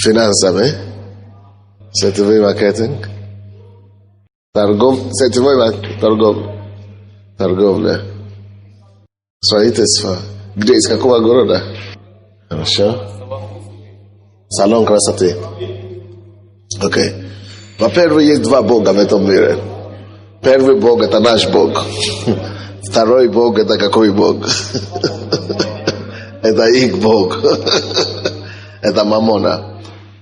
финансами, сетевой маркетинг, торговля, строительство. Где, из какого города? Хорошо. Салон красоты. Окей. Во-первых, есть два Бога в этом мире. Первый Бог — это наш Бог. Второй Бог — это какой Бог? Это их Бог. Это Мамона.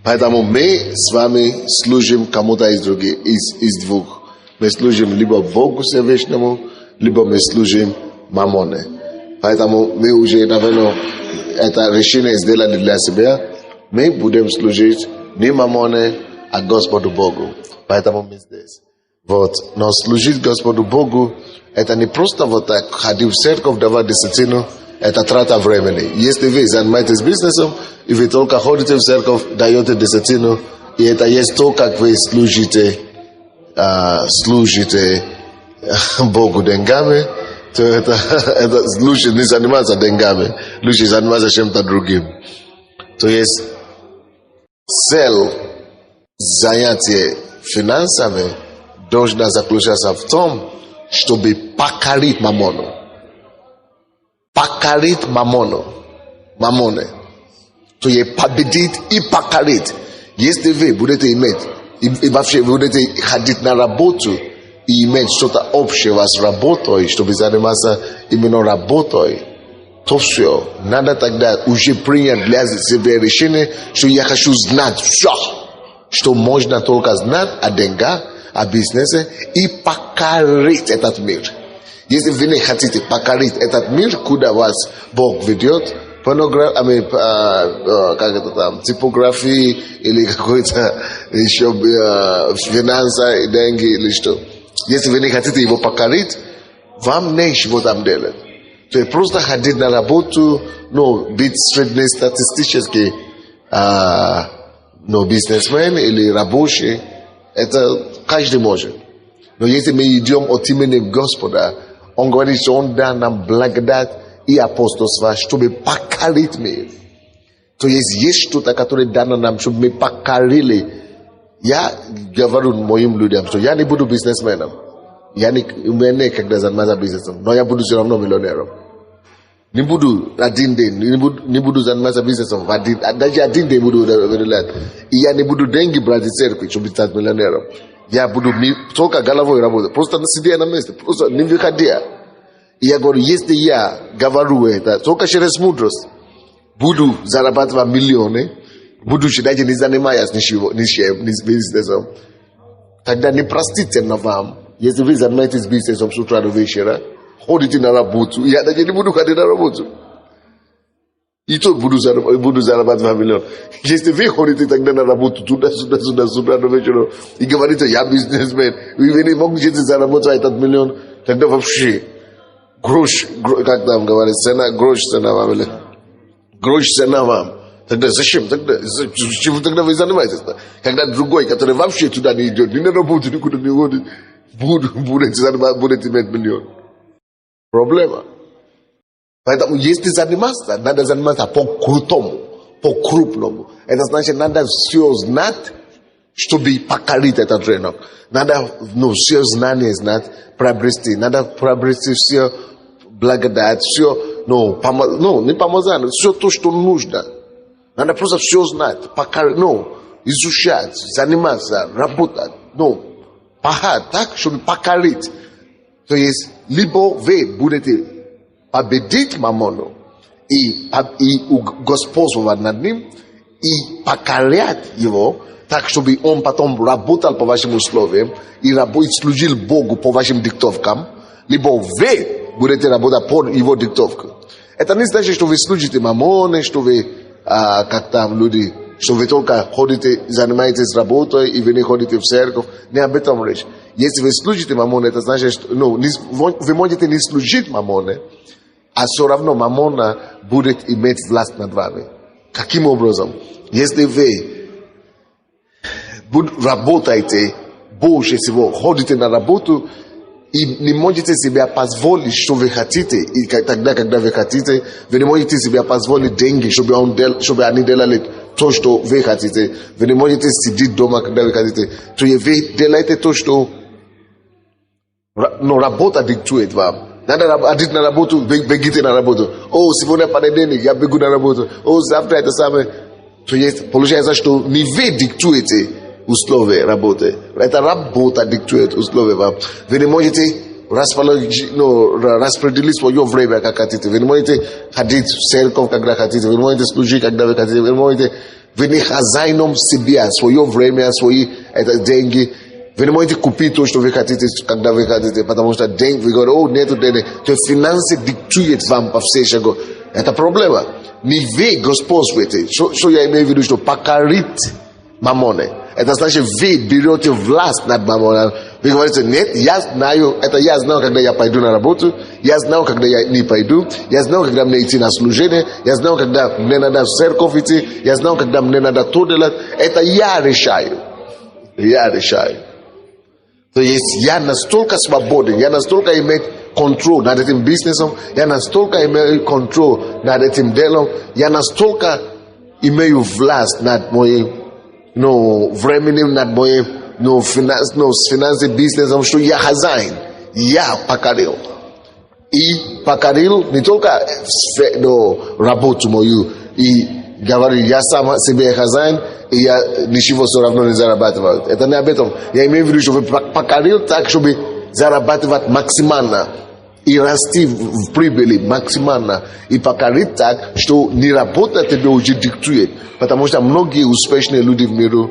Поэтому мы с вами служим кому-то из других, из двух. Мы служим либо Богу Всевышнему, либо мы служим Мамоне. Поэтому мы уже, наверное, это решение сделали для себя. Мы будем служить не Мамоне, а Господу Богу. Поэтому мы здесь. Вот. Но служить Господу Богу — это не просто вот так ходить в церковь, давать десятину. Это трата времени. Если вы занимаетесь бизнесом, и вы только ходите в церковь, даете десятину, и это есть то, как вы служите Богу деньгами, то это лучше не заниматься деньгами, лучше заниматься чем-то другим. То есть цель занятия финансами должна заключаться в том, чтобы покорить Мамону. Покорить Мамоне. То есть победить и покорить. Если вы будете иметь, и вообще вы будете ходить на работу и иметь что-то общего с работой, чтобы заниматься именно работой, то все. Надо тогда уже принять для себя решение, что я хочу знать все, что можно только знать о деньгах, о бизнесе и покорить этот мир. Если вы не хотите покорить этот мир, куда вас Бог ведет, типографии или какой-то еще финансы, деньги или что. Если вы не хотите его покорить, вам нечего там делать. То есть просто ходить на работу, быть среднестатистический бизнесмен или рабочий, это каждый может. Но если мы идем от имени Господа, Он говорит, что Он даст нам благодать и апостольство, чтобы покорить мир. То есть что-то, которое дано нам, чтобы мы покорили. Я говорю моим людям, что я не буду бизнесменом. У меня некогда заниматься бизнесом, но я буду все равно миллионером. Не буду один день, не буду заниматься бизнесом, даже один день буду делать. И я не буду деньги брать из церкви, чтобы стать миллионером. Я буду только головой работать, просто сидя на месте, просто не выходя. И я говорю, если я говорю это, только через мудрость буду зарабатывать миллионы, будучи даже не занимаясь ни бизнесом, тогда не простительно вам, если вы занимаетесь бизнесом с утра до вечера, ходите на работу, я даже не буду ходить на работу. И то буду зарабатывать миллион. Если вы ходите тогда на работу, туда, с утра до вечера, и говорите, я бизнесмен, и вы не можете заработать этот миллион, тогда вообще грош, как там говорят, грош цена вам, или грош цена вам. Тогда зачем? Чего тогда вы занимаетесь? Когда другой, который вообще туда не идет, ни на работу, никуда не ходит, будете иметь миллион. Проблема. Поэтому если заниматься, надо заниматься по-крутому, по-крупному. Это значит, надо все знать, чтобы покорить этот рынок. Надо все знания знать, приобрести. Надо приобрести все благодать, все, не помазание, все то, что нужно. Надо просто все знать, изучать, заниматься, работать, пахать так, чтобы покорить. То есть, либо вы будете победить Мамону и господствовать над ним, и покорять его, так, чтобы он потом работал по вашим условиям и служил Богу по вашим диктовкам, либо вы будете работать по его диктовке. Это не значит, что вы служите Мамоне, что вы, как там люди, что вы только ходите, занимаетесь работой и вы не ходите в церковь. Не об этом речь. Если вы служите Мамоне, это значит, что вы можете не служить Мамоне, а все равно Мамона будет иметь власть над вами. Каким образом? Если вы работаете больше всего, ходите на работу и не можете себе позволить, что вы хотите, и тогда, когда вы хотите, вы не можете себе позволить деньги, чтобы они делали то, что вы хотите. Вы не можете сидеть дома, когда вы хотите. То есть вы делаете то, что работа диктует вам. Надо ходить на работу, бегите на работу. О, сегодня понедельник, я бегу на работу. О, завтра это самое. То есть получается, что не вы диктуете условия работы. Это работа диктует условия вам. Вы не можете распределить свое время, как хотите. Вы не можете ходить в церковь, когда хотите. Вы не можете служить, когда вы хотите. Вы не можете... Вы не хозяином себя, свое время, свои деньги. Вы не можете купить то, что вы хотите, когда вы хотите, потому что деньги, вы говорите, о, нету денег. То есть финансы диктуют вам по всей шагу. Это проблема. Не вы господствуете. Что я имею в виду, что покорить мамоны. Это значит, вы берете власть над мамоном. Вы говорите, нет, я знаю, это я знаю, когда я пойду на работу, я знаю, когда я не пойду, я знаю, когда мне идти на служение, я знаю, когда мне надо в церковь идти, я знаю, когда мне надо то делать. Это я решаю. Я решаю. То есть я настолько свободен, я настолько имею контроль над этим бизнесом, я настолько имею контроль над этим делом, я настолько имею власть над моим временем, над моим финансовым бизнесом, что я хозяин, я покорил. И покорил не только работу мою, и говорю, я сам себе хозяин, и я ничего все равно не зарабатываю. Это не об этом. Я имею в виду, чтобы покорил так, чтобы зарабатывать максимально и расти в прибыли максимально. И покорить так, что не работа тебе уже диктует. Потому что многие успешные люди в миру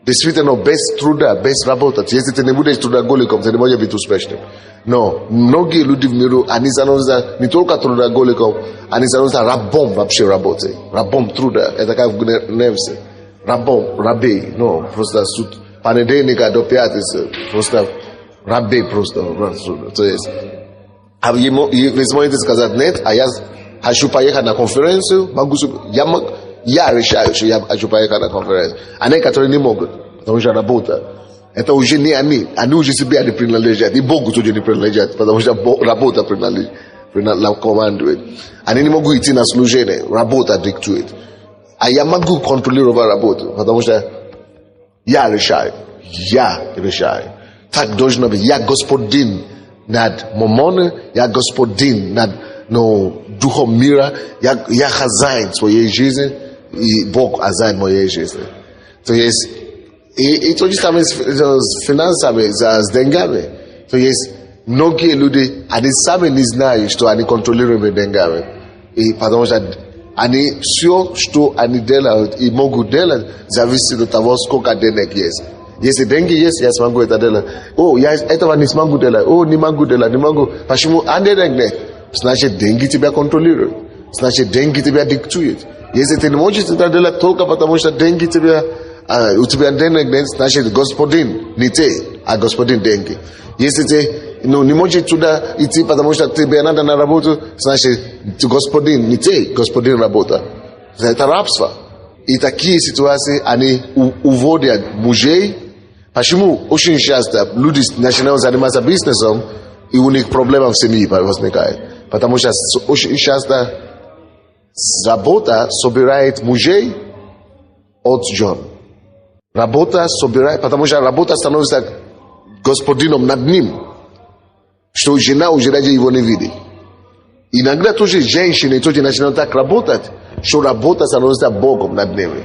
действительно без труда, без работы. Если ты не будешь трудоголиком, ты не можешь быть успешным. Но многие люди в миру, они становятся не только трудоголиком, они становятся рабом вообще работы. Рабом труда. Это как в Немце. Рабом, рабей. Просто суд понедельника до пятницы. Просто рабей просто. То есть, вы сможете сказать, нет, а я хочу поехать на конференцию, я решаю, что я хочу поехать на конференцию. А некоторые не могут, потому что работа. Это уже не они уже себе не принадлежат, и Богу тоже не принадлежат, потому что работа командует. Они не могут идти на служение, работа диктует. А я могу контролировать работу, потому что я решаю. Так должно быть. Я господин над мамоной, я господин над духом мира, я хозяин своей жизни, и Бог хозяин моей жизни. То есть, и то же самое с финансами, с деньгами. То есть, многие люди, они сами не знают, что они контролируют деньгами. И потому что они все, что они делают и могут делать, зависит от того, сколько денег есть. Если деньги есть, я смогу это делать. О, я этого не смогу делать. О, не могу делать, не могу. Почему? А денег нет. Значит, деньги тебя контролируют. Значит, деньги тебя диктуют. Если ты не можешь это делать только потому, что деньги тебя, у тебя денег нет, значит, господин не ты, а господин деньги. Если ты не можешь туда идти, потому что тебе надо на работу, значит, господин не ты, господин работа. Это рабство. И такие ситуации, они уводят мужей. Почему очень часто люди начинают заниматься бизнесом, и у них проблемы в семье возникают? Потому что очень часто работа собирает мужей от жен. Работа собирает, потому что работа становится господином над ним, что жена уже даже его не видит. Иногда тоже женщины тоже начинают так работать, что работа становится Богом над ними.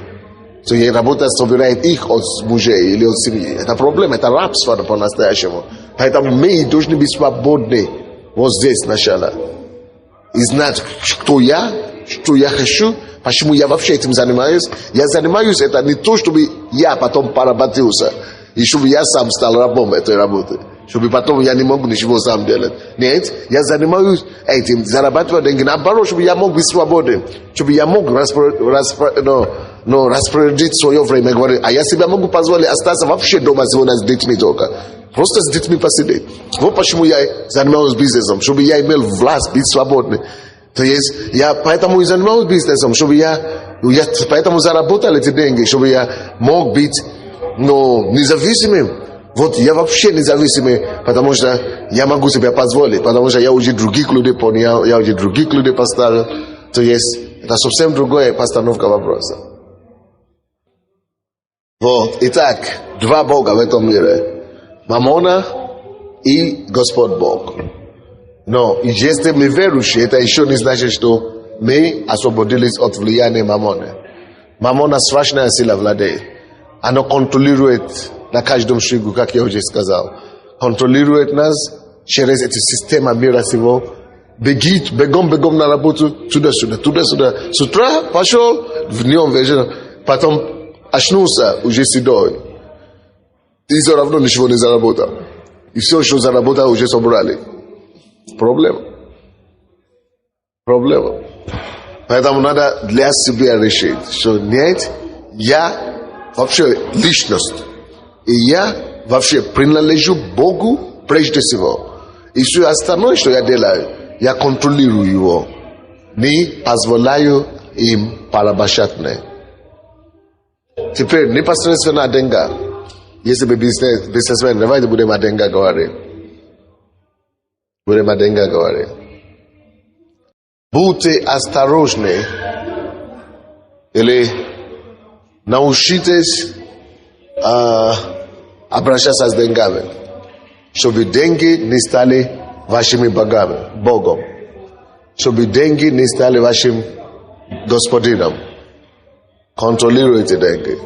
То есть работа собирает их от мужей или от семьи. Это проблема, это рабство по-настоящему. Поэтому мы должны быть свободны вот здесь сначала. И знать, что я хочу, почему я вообще этим занимаюсь. Я занимаюсь это не то, чтобы я потом поработился, и чтобы я сам стал рабом этой работы. Чтобы потом я не могу ничего сам делать. Нет, я занимаюсь этим, зарабатываю деньги, наоборот, чтобы я мог быть свободен, чтобы я мог распорядить свое время. Говорю, а я себе могу позволить остаться вообще дома сегодня с детьми только. Просто с детьми посидеть. Вот почему я занимаюсь бизнесом, чтобы я имел власть быть свободным. То есть я поэтому и занимаюсь бизнесом, чтобы я поэтому заработал эти деньги, чтобы я мог быть независимым. Вот я вообще независимый, потому что я могу себе позволить, потому что я уже других людей понял, я уже других людей поставил. То есть это совсем другая постановка вопроса. Вот, итак, два Бога в этом мире. Мамона и Господь Бог. Но если мы верующие, это еще не значит, что мы освободились от влияния Мамоны. Мамона страшная сила владеет. Она контролирует на каждом шагу, как я уже сказал. Контролирует нас через эти системы мира сего. Бегом на работу, туда-сюда. С утра пошел, в нем вечером, потом очнулся, уже седой. И все равно ничего не заработал. И все, что заработал, уже собрали. Проблема. Поэтому надо для себя решить, что нет, я вообще личность. И я вообще принадлежу Богу прежде всего. И все остальное, что я делаю, я контролирую его. Не позволяю им порабощать меня. Теперь непосредственно деньга. Если бы бизнесмен, давайте будем о деньгах говорить. Будьте осторожны или научитесь обращаться с деньгами, чтобы деньги не стали вашими Богом, чтобы деньги не стали вашим господином. Контролируйте деньги.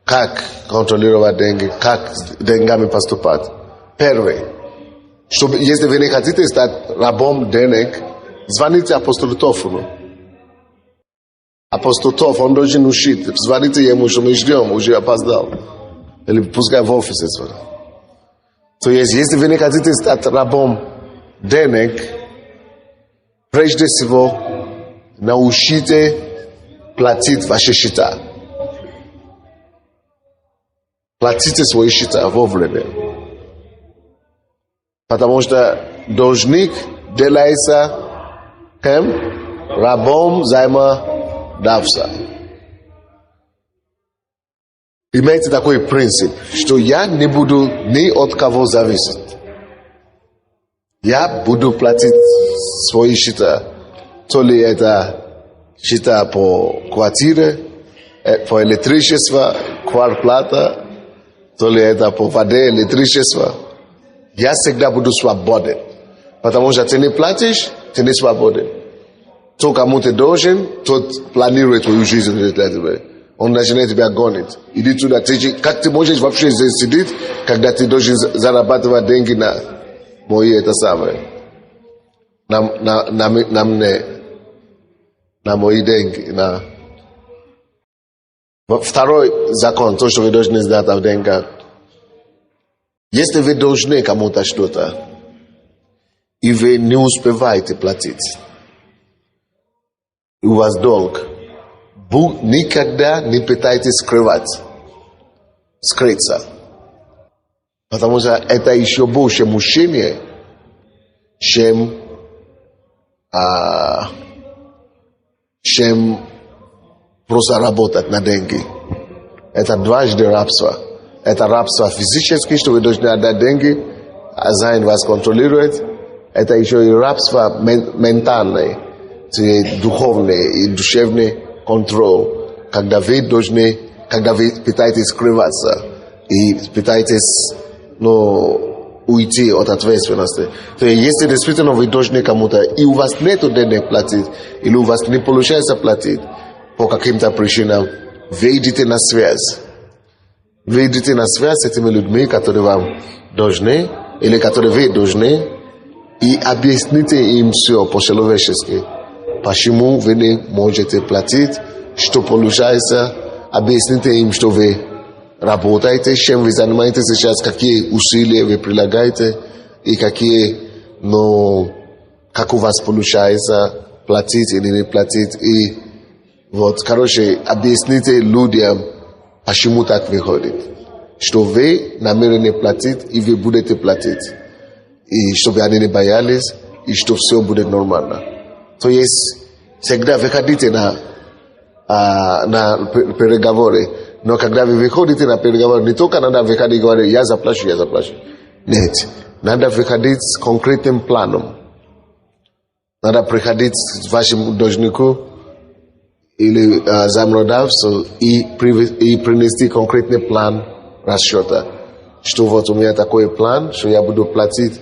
Как контролировать деньги? Как с деньгами поступать? Первое. Чтобы, если вы не хотите стать рабом денег, звоните апостолу Тофуну. Апостол Тоф, он должен учить. Звоните ему, что мы ждем, уже опоздал. Или пускай в офисе звонит. То есть, если вы не хотите стать рабом денег, прежде всего, научите платить ваши счета. Платите свои счета вовремя. Потому что должник делается кем? Рабом взаимодавца. Имейте такой принцип, что я не буду ни от кого зависеть. Я буду платить свои счета. То ли это счета по квартире, по электричеству, квартплата, то ли это по воде, электричество. Я всегда буду свободен. Потому что ты не платишь, ты не свободен. То, кому ты должен, тот планирует твою жизнь для тебя. Он начинает тебя гонить. Иди туда, как ты можешь вообще здесь сидеть, когда ты должен зарабатывать деньги на мои это самое. На мои деньги. Второй закон, то, что вы должны знать о деньгах. Если вы должны кому-то что-то, и вы не успеваете платить, и у вас долг, никогда не пытайтесь скрыться. Потому что это еще больше мучение, чем просто работать на деньги. Это дважды рабство. Это рабство физическое, что вы должны отдать деньги, а хозяин вас контролирует. Это еще и рабство ментальное, духовный и душевный контроль, когда вы пытаетесь скрываться и пытаетесь уйти от ответственности. То есть, если действительно вы должны кому-то, и у вас нет денег платить, или у вас не получается платить по каким-то причинам, вы идите на связь. Вы идите на связь с этими людьми, которые вам должны, или которые вы должны, и объясните им все по-человечески. Почему вы не можете платить, что получается, объясните им, что вы работаете, чем вы занимаетесь сейчас, какие усилия вы прилагаете, и как у вас получается платить или не платить. И объясните людям, почему так выходит. Что вы намерены платить, и вы будете платить. И чтобы они не боялись, и что все будет нормально. То есть, всегда выходите на переговоры. Но когда вы выходите на переговоры, не только надо выходить и говорить, я заплачу. Нет. Надо выходить с конкретным планом. Надо приходить к вашему должнику или законодавцу и принести конкретный план расчета. Что вот у меня такой план, что я буду платить,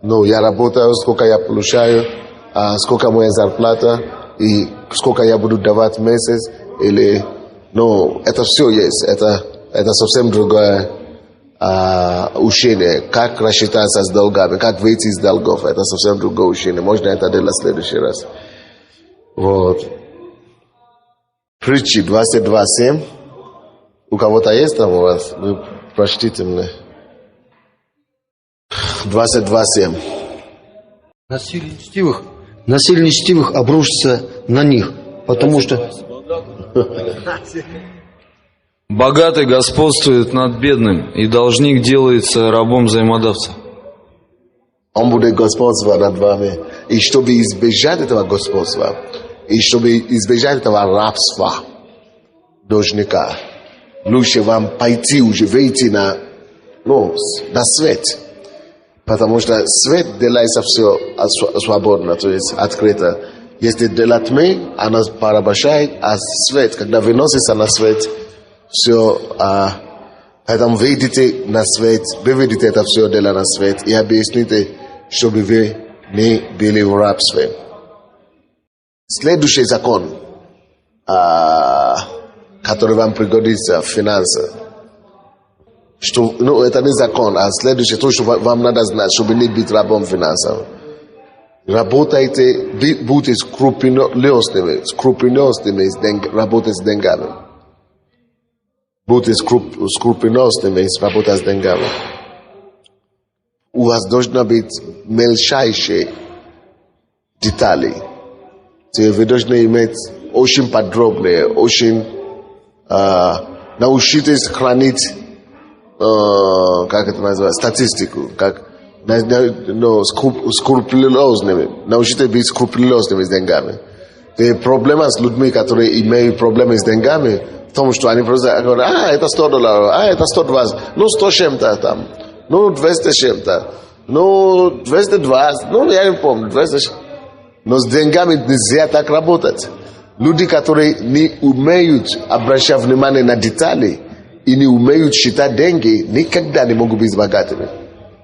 ну, я работаю, сколько я получаю, сколько моя зарплата, и сколько я буду давать в месяц, или, ну, это все есть, это совсем другое учение, как рассчитаться с долгами, как выйти из долгов, это совсем другое учение, можно это делать в следующий раз. Вот. Притчи 22:7. У кого-то есть там у вас? Вы прочтите мне. 22:7. Насилие нечестивых обрушится на них, потому что... Богатый господствует над бедным, и должник делается рабом взаимодавца. Он будет господствовать над вами. И чтобы избежать этого господства, и чтобы избежать этого рабства должника, лучше вам пойти уже, выйти на свет. Потому что свет делается все свободно, то есть открыто. Если для тьмы, она порабощает, а свет, когда выносится на свет, все, поэтому выйдите на свет, выведите это все дело на свет и объясните, чтобы вы не были в рабстве. Следующий закон, который вам пригодится в финансах, что, ну, это не закон, а следующее, то, что вам надо знать, чтобы не быть рабом финансов. Работайте, будьте скрупулезными, работайте с деньгами. Будьте скрупулезными, работать с деньгами. У вас должны быть мельчайшие детали. Вы должны иметь очень подробные, очень научитесь хранить, как это называется, статистику, как скрупулезными. Научитесь быть скрупулезными с деньгами. Проблема с людьми, которые имеют проблемы с деньгами, в том, что они просто говорят, это $100, это 120, ну 100 чем-то там, ну 200 чем-то, ну 220, ну я не помню, 200. Но с деньгами нельзя так работать. Люди, которые не умеют обращать внимание на детали и не умеют считать деньги, никогда не могут быть богатыми.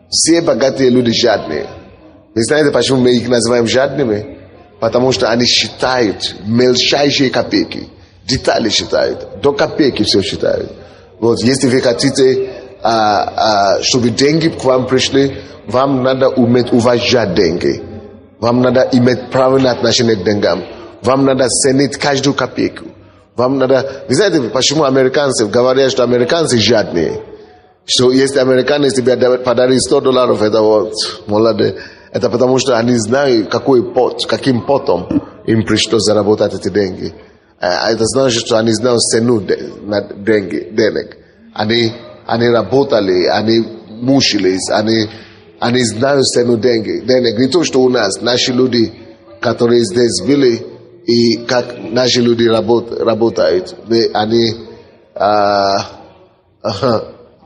Все богатые люди жадные. Вы знаете, почему мы их называем жадными? Потому что они считают мельчайшие копейки. Детали считают, до копейки все считают. Вот, если вы хотите, чтобы деньги к вам пришли, вам надо уметь уважать деньги. Вам надо иметь правильное отношение к деньгам. Вам надо ценить каждую копейку. Вам надо... Вы знаете, почему американцы говорят, что американцы жадные? Что если американец тебе подарит $100, это вот, молодец. Это потому, что они знают, каким потом им пришлось заработать эти деньги. Это значит, что они знают цену денег. Они работали, они мучились, они знают цену денег. Не то, что у нас, наши люди, которые здесь были, и как наши люди работают, они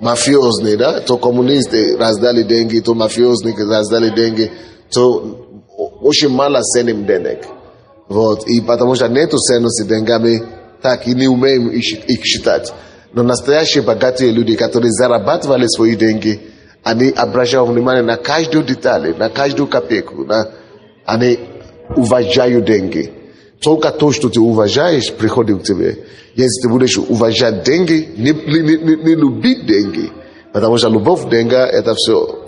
мафиозные, да? То коммунисты раздали деньги, то мафиозные раздали деньги, то очень мало ценим денег. Вот, и потому что нету ценности деньгами, так и не умеем их считать. Но настоящие богатые люди, которые зарабатывали свои деньги, они обращают внимание на каждую деталь, на каждую копейку, они уважают деньги. Только то, что ты уважаешь, приходит к тебе. Если ты будешь уважать деньги, не любить деньги, потому что любовь к деньгам – это все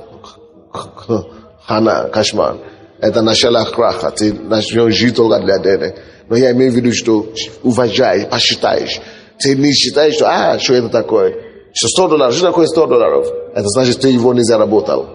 хана, кошмар. Это начало краха, ты начнешь жить только для денег. Но я имею в виду, что уважаешь, посчитаешь. Ты не считаешь, что это такое? Что $100, что такое $100? Это значит, ты его не заработал.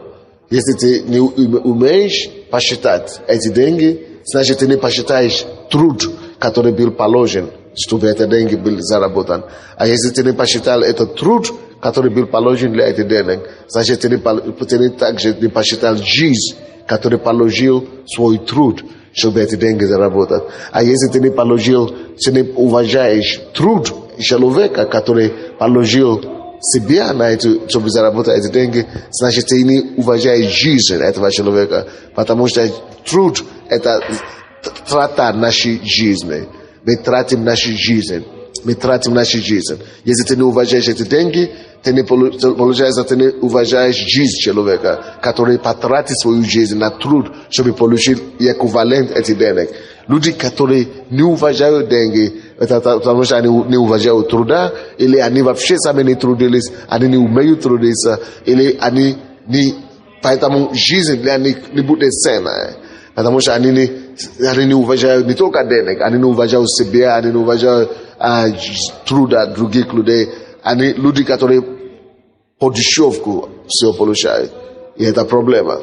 Если ты не умеешь посчитать эти деньги, значит, ты не посчитаешь труд, который был положен, чтобы эти деньги были заработаны. А если ты не посчитал этот труд, который был положен для этих денег, значит, ты также не посчитал жизнь, который положил свой труд, чтобы эти деньги заработать. А если ты не положил, ты не уважаешь труд человека, который положил себя на это, чтобы заработать эти деньги, значит, ты не уважаешь жизнь этого человека, потому что труд – это трата нашей жизни. мы тратим нашу жизнь. Мы тратим нашу жизнь. Если ты не уважаешь эти деньги, ты не получается, ты не уважаешь жизнь человека, который потратит свою жизнь на труд, чтобы получить эквивалент этих денег. Люди, которые не уважают деньги, это потому что они не уважают труда, или они вообще сами не трудились, они не умеют трудиться, или они не... Поэтому жизнь для них не будет ценна. Потому что они не уважают не только денег, они не уважают себя, они не уважают труда других людей. Они люди, которые по дешевку все получают. И это проблема.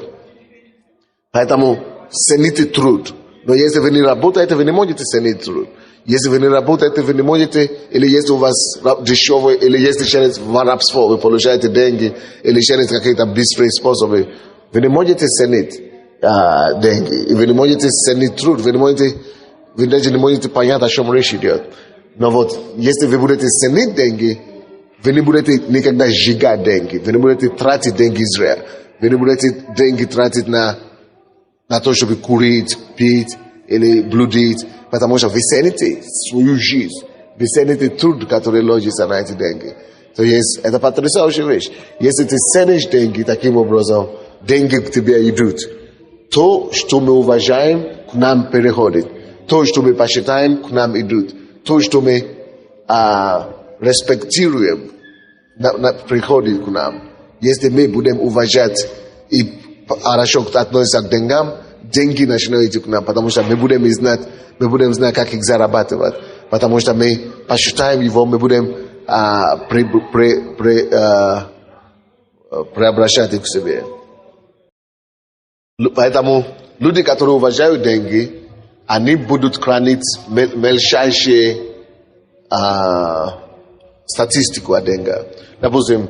Поэтому цените труд. Но если вы не работаете, вы не можете ценить труд. Если вы не работаете, вы не можете, или если у вас дешевый, или если через воровство, вы получаете деньги, или через какие-то быстрые способы, вы не можете ценить деньги. И вы не можете ценить труд. Вы даже не можете понять, о чем речь идет. Но вот, если вы будете ценить деньги, вы не будете никогда сжигать деньги. Вы не будете тратить деньги зря. Вы не будете деньги тратить на то, чтобы курить, пить или блудить. Потому что вы цените свою жизнь. Вы цените труд, который ложится на эти деньги. То есть, это потрясающая вещь. Если ты ценишь деньги таким образом, деньги к тебе идут. То, что мы уважаем, к нам переходит. То, что мы посчитаем, к нам идут. То, что мы респектируем, приходит к нам. Если мы будем уважать и хорошо относиться к деньгам, деньги начинают идти к нам, потому что мы будем знать, как их зарабатывать. Потому что мы посчитаем его, мы будем преобращать их к себе. Поэтому люди, которые уважают деньги, они будут хранить мельчайшие статистику о деньгах. Допустим,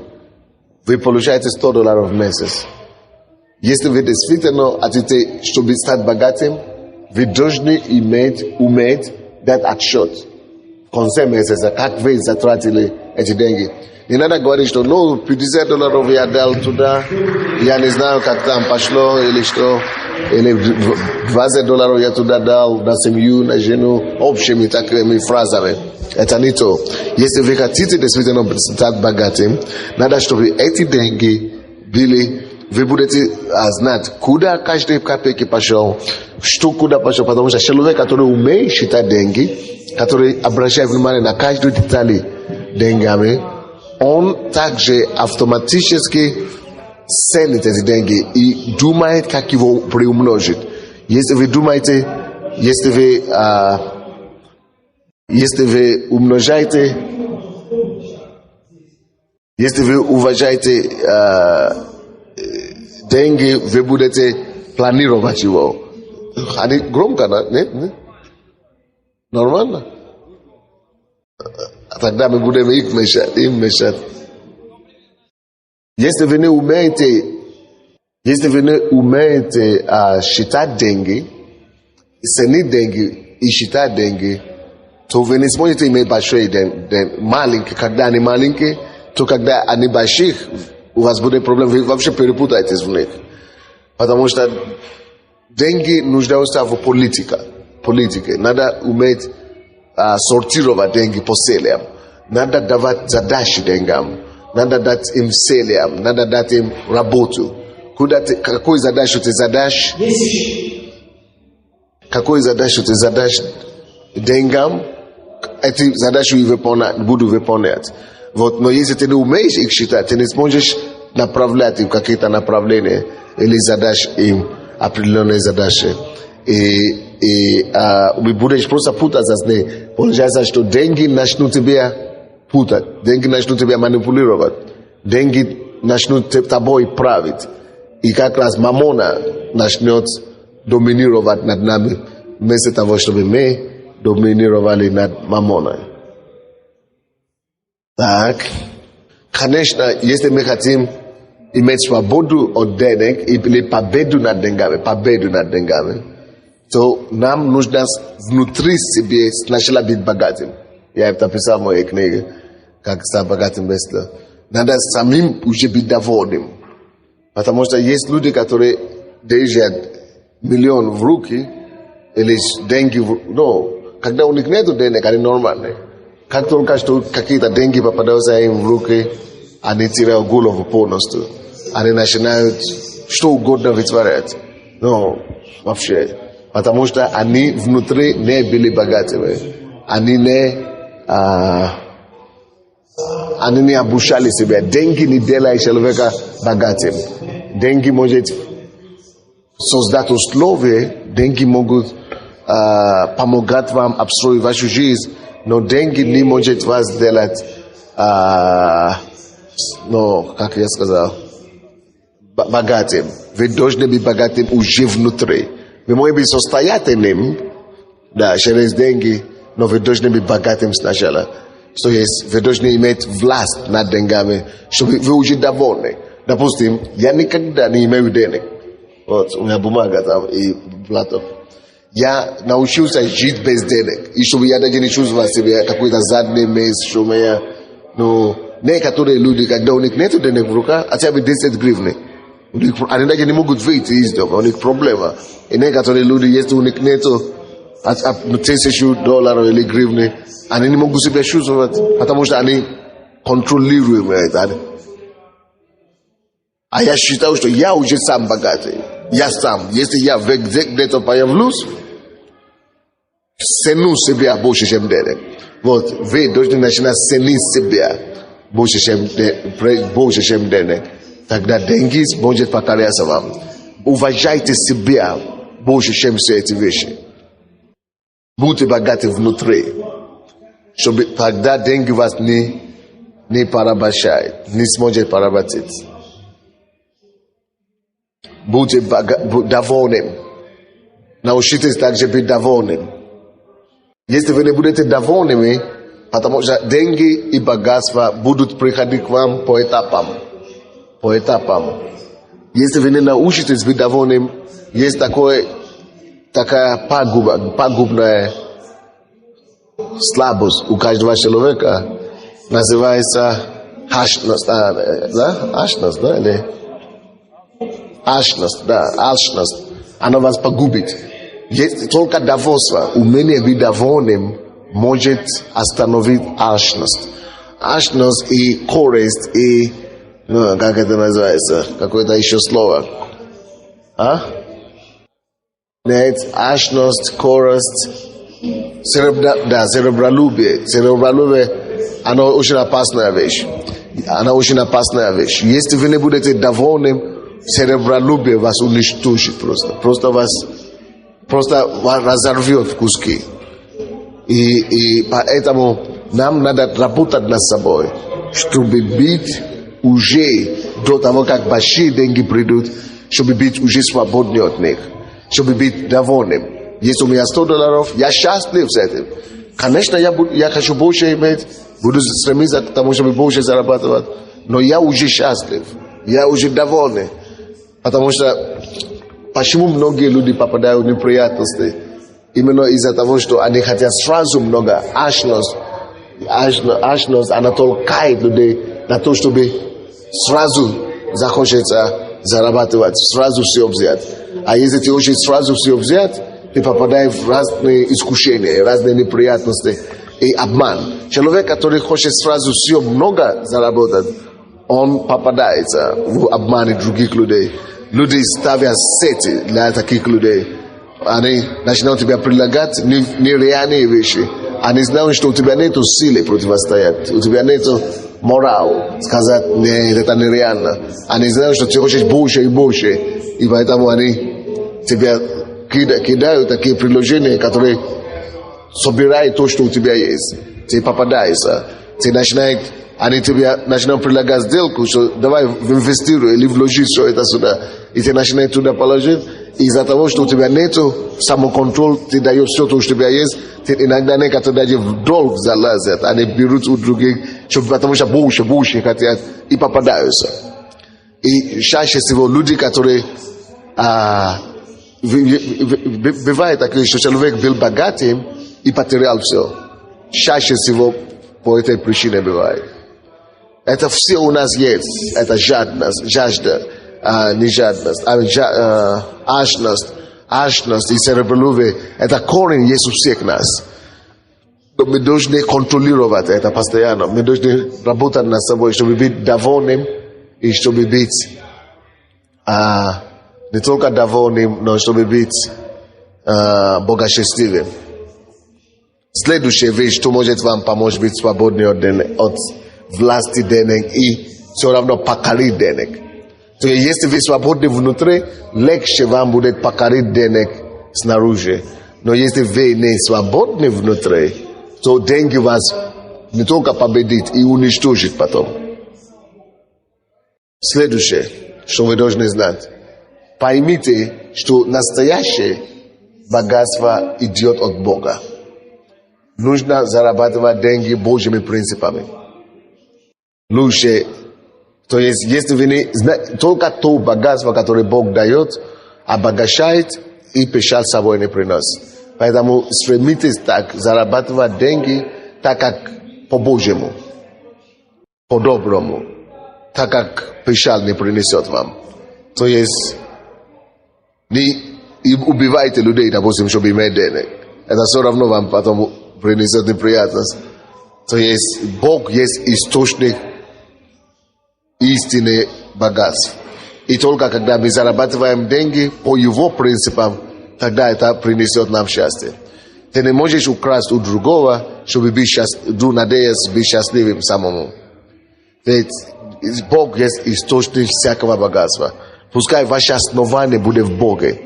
вы получаете $100 в месяц. Если вы действительно хотите, чтобы стать богатым, вы должны уметь дать отчет в конце месяца, как вы затратили эти деньги. Не надо говорить, что $50 я дал туда, я не знаю, как там пошло, или что, или $20 я туда дал на семью, на жену, общими такими фразами. Это не то. Если вы хотите действительно стать богатым, надо, чтобы эти деньги были, вы будете знать, куда каждый копейки пошел, что куда пошел, потому что человек, который умеет считать деньги, который обращает внимание на каждую деталь деньгами, он также автоматически ценит эти деньги и думает, как его приумножить. Если вы думаете, если вы умножаете, если вы уважаете деньги, вы будете планировать его. Они громко, нет? Нормально? Тогда мы будем им мешать. Если вы не умеете считать деньги, ценить деньги и считать деньги, то вы не сможете иметь большие деньги. Маленькие, когда они маленькие, то когда они большие, у вас будет проблем, вы вообще перепутаетесь в них. Потому что деньги нуждаются в политике. Надо уметь сортировать деньги по целям. Надо давать задачи деньгам. Надо дать им целям. Надо дать им работу. Какую задачу ты задашь? Какую задачу ты задашь деньгам? Эти задачи буду выполнять. Вот, но если ты не умеешь их считать, ты не сможешь направлять им какие-то направления или задашь им определенные задачи. И будешь просто путаться с ней. Получается, что деньги начнут тебя путать. Деньги начнут тебя манипулировать. Деньги начнут тобой править. И как раз мамона начнет доминировать над нами, вместо того, чтобы мы доминировали над мамоной. Так. Конечно, если мы хотим иметь свободу от денег или победу над деньгами, то нам нужно внутри себя сначала быть богатым. Я это писал в моей книге, как стать богатым быстро. Надо самим уже быть довольным. Потому что есть люди, которые держат $1 миллион в руки, или деньги, когда у них нету денег, они нормальные. Как только что какие-то деньги попадаются им в руки, они теряют голову полностью. Они начинают что угодно вытворять. Ну, вообще. Потому что они внутри не были богатыми. Они не обучали себя. Деньги не делают человека богатым. Деньги может создать условия, деньги могут помогать вам обстроить вашу жизнь, но деньги не может вас сделать, как я сказал, богатым. Вы должны быть богатым уже внутри. Вы можете быть состоятельным, да, через деньги, но вы должны быть богатым сначала. То есть вы должны иметь власть над деньгами, чтобы вы уже довольны. Допустим, я никогда не имею денег. Вот, у меня бумага там и блаток. Я научился жить без денег. И чтобы я даже не чувствовал себя какой-то задний месяц, что у меня, некоторые люди, когда у них нет денег в руках, хотя бы 10 гривны, они даже не могут выйти из дома, у них проблема. И некоторые люди, если у них нету $1000 или гривны, они не могут себя чувствовать, потому что они контролируют это. А я считаю, что я уже сам богатый. Я сам. Если я где-то появлюсь, цену себя больше, чем денег. Вот, вы должны начинать ценить себя больше, чем денег. Тогда деньги может покоряться вам. Уважайте себя больше, чем все эти вещи. Будьте богаты внутри. Чтобы тогда деньги вас не порабощают, не сможет поработить. Будьте довольным. Научитесь также быть довольным. Если вы не будете довольными, потому что деньги и богатство будут приходить к вам по этапам. По этапам. Если вы не научитесь быть довольным, есть такая пагубная слабость у каждого человека, называется алчность, алчность. Она вас погубит. Есть только довольство, умение быть довольным может остановить алчность. Алчность и корость, и, как это называется, какое-то еще слово. Нет, алчность, корость, серебролюбие. Серебролюбие, она очень опасная вещь. Если вы не будете довольным, серебролюбие вас уничтожит просто. Просто разорвет в куски. И поэтому нам надо работать над собой, чтобы быть уже до того, как большие деньги придут, чтобы быть уже свободны от них, чтобы быть довольным. Если у меня $100, я счастлив с этим. Конечно, я хочу больше иметь, буду стремиться к тому, чтобы больше зарабатывать, но я уже счастлив, я уже довольный. Потому что почему многие люди попадают в неприятности? Именно из-за того, что они хотят сразу много. Алчность, она толкает людей на то, чтобы сразу захочется зарабатывать, сразу все взять. А если ты хочешь сразу все взять, ты попадаешь в разные искушения, разные неприятности и обман. Человек, который хочет сразу все много заработать, он попадается в обман других людей. Люди ставят сети для таких людей. Они начинают тебя предлагать нереальные вещи. Они знают, что у тебя нет силы противостоять. У тебя нет морал сказать, нет, это нереально. Они знают, что ты хочешь больше и больше. И поэтому они тебя кидают такие предложения, которые собирают то, что у тебя есть. Ты попадаешься. Они тебе начинают предлагать сделку, что давай инвестируй или вложи все это сюда. И ты начинаешь туда положить. Из-за того, что у тебя нет самоконтроль, ты даешь все, что у тебя есть. Иногда некоторые даже в долг залазят. Они берут у других, потому что больше хотят и попадаются. И чаще всего люди, которые... бывает такое, что человек был богатым и потерял все. Чаще всего по этой причине бывает. Это все у нас есть. Это жажда, не жадность, алчность и серебролюбие. Это корень есть у всех нас. Но мы должны контролировать это постоянно. Мы должны работать над собой, чтобы быть довольным и чтобы быть не только довольным, но чтобы быть богочестивым. Следующая вещь, что может вам помочь быть свободным от власти денег и все равно покорить денег. То есть, если вы свободны внутри, легче вам будет покорить денег снаружи. Но если вы не свободны внутри, то деньги вас не только победит и уничтожит потом. Следующее, что вы должны знать. Поймите, что настоящее богатство идет от Бога. Нужно зарабатывать деньги Божьими принципами. Лучше, то есть, если вы не знаете, только то богатство, которое Бог дает, обогащает и печаль с собой не приносит. Поэтому стремитесь так, зарабатывать деньги, так как по-божьему, по-доброму, так как печаль не принесет вам. То есть, не убивайте людей, допустим, чтобы иметь денег. Это все равно вам потом принесет неприятность. То есть, Бог есть источник истинных богатств. И только когда мы зарабатываем деньги по Его принципам, тогда это принесет нам счастье. Ты не можешь украсть у другого, чтобы надеяться быть счастливым самому. Ведь Бог есть источник всякого богатства. Пускай ваше основание будет в Боге.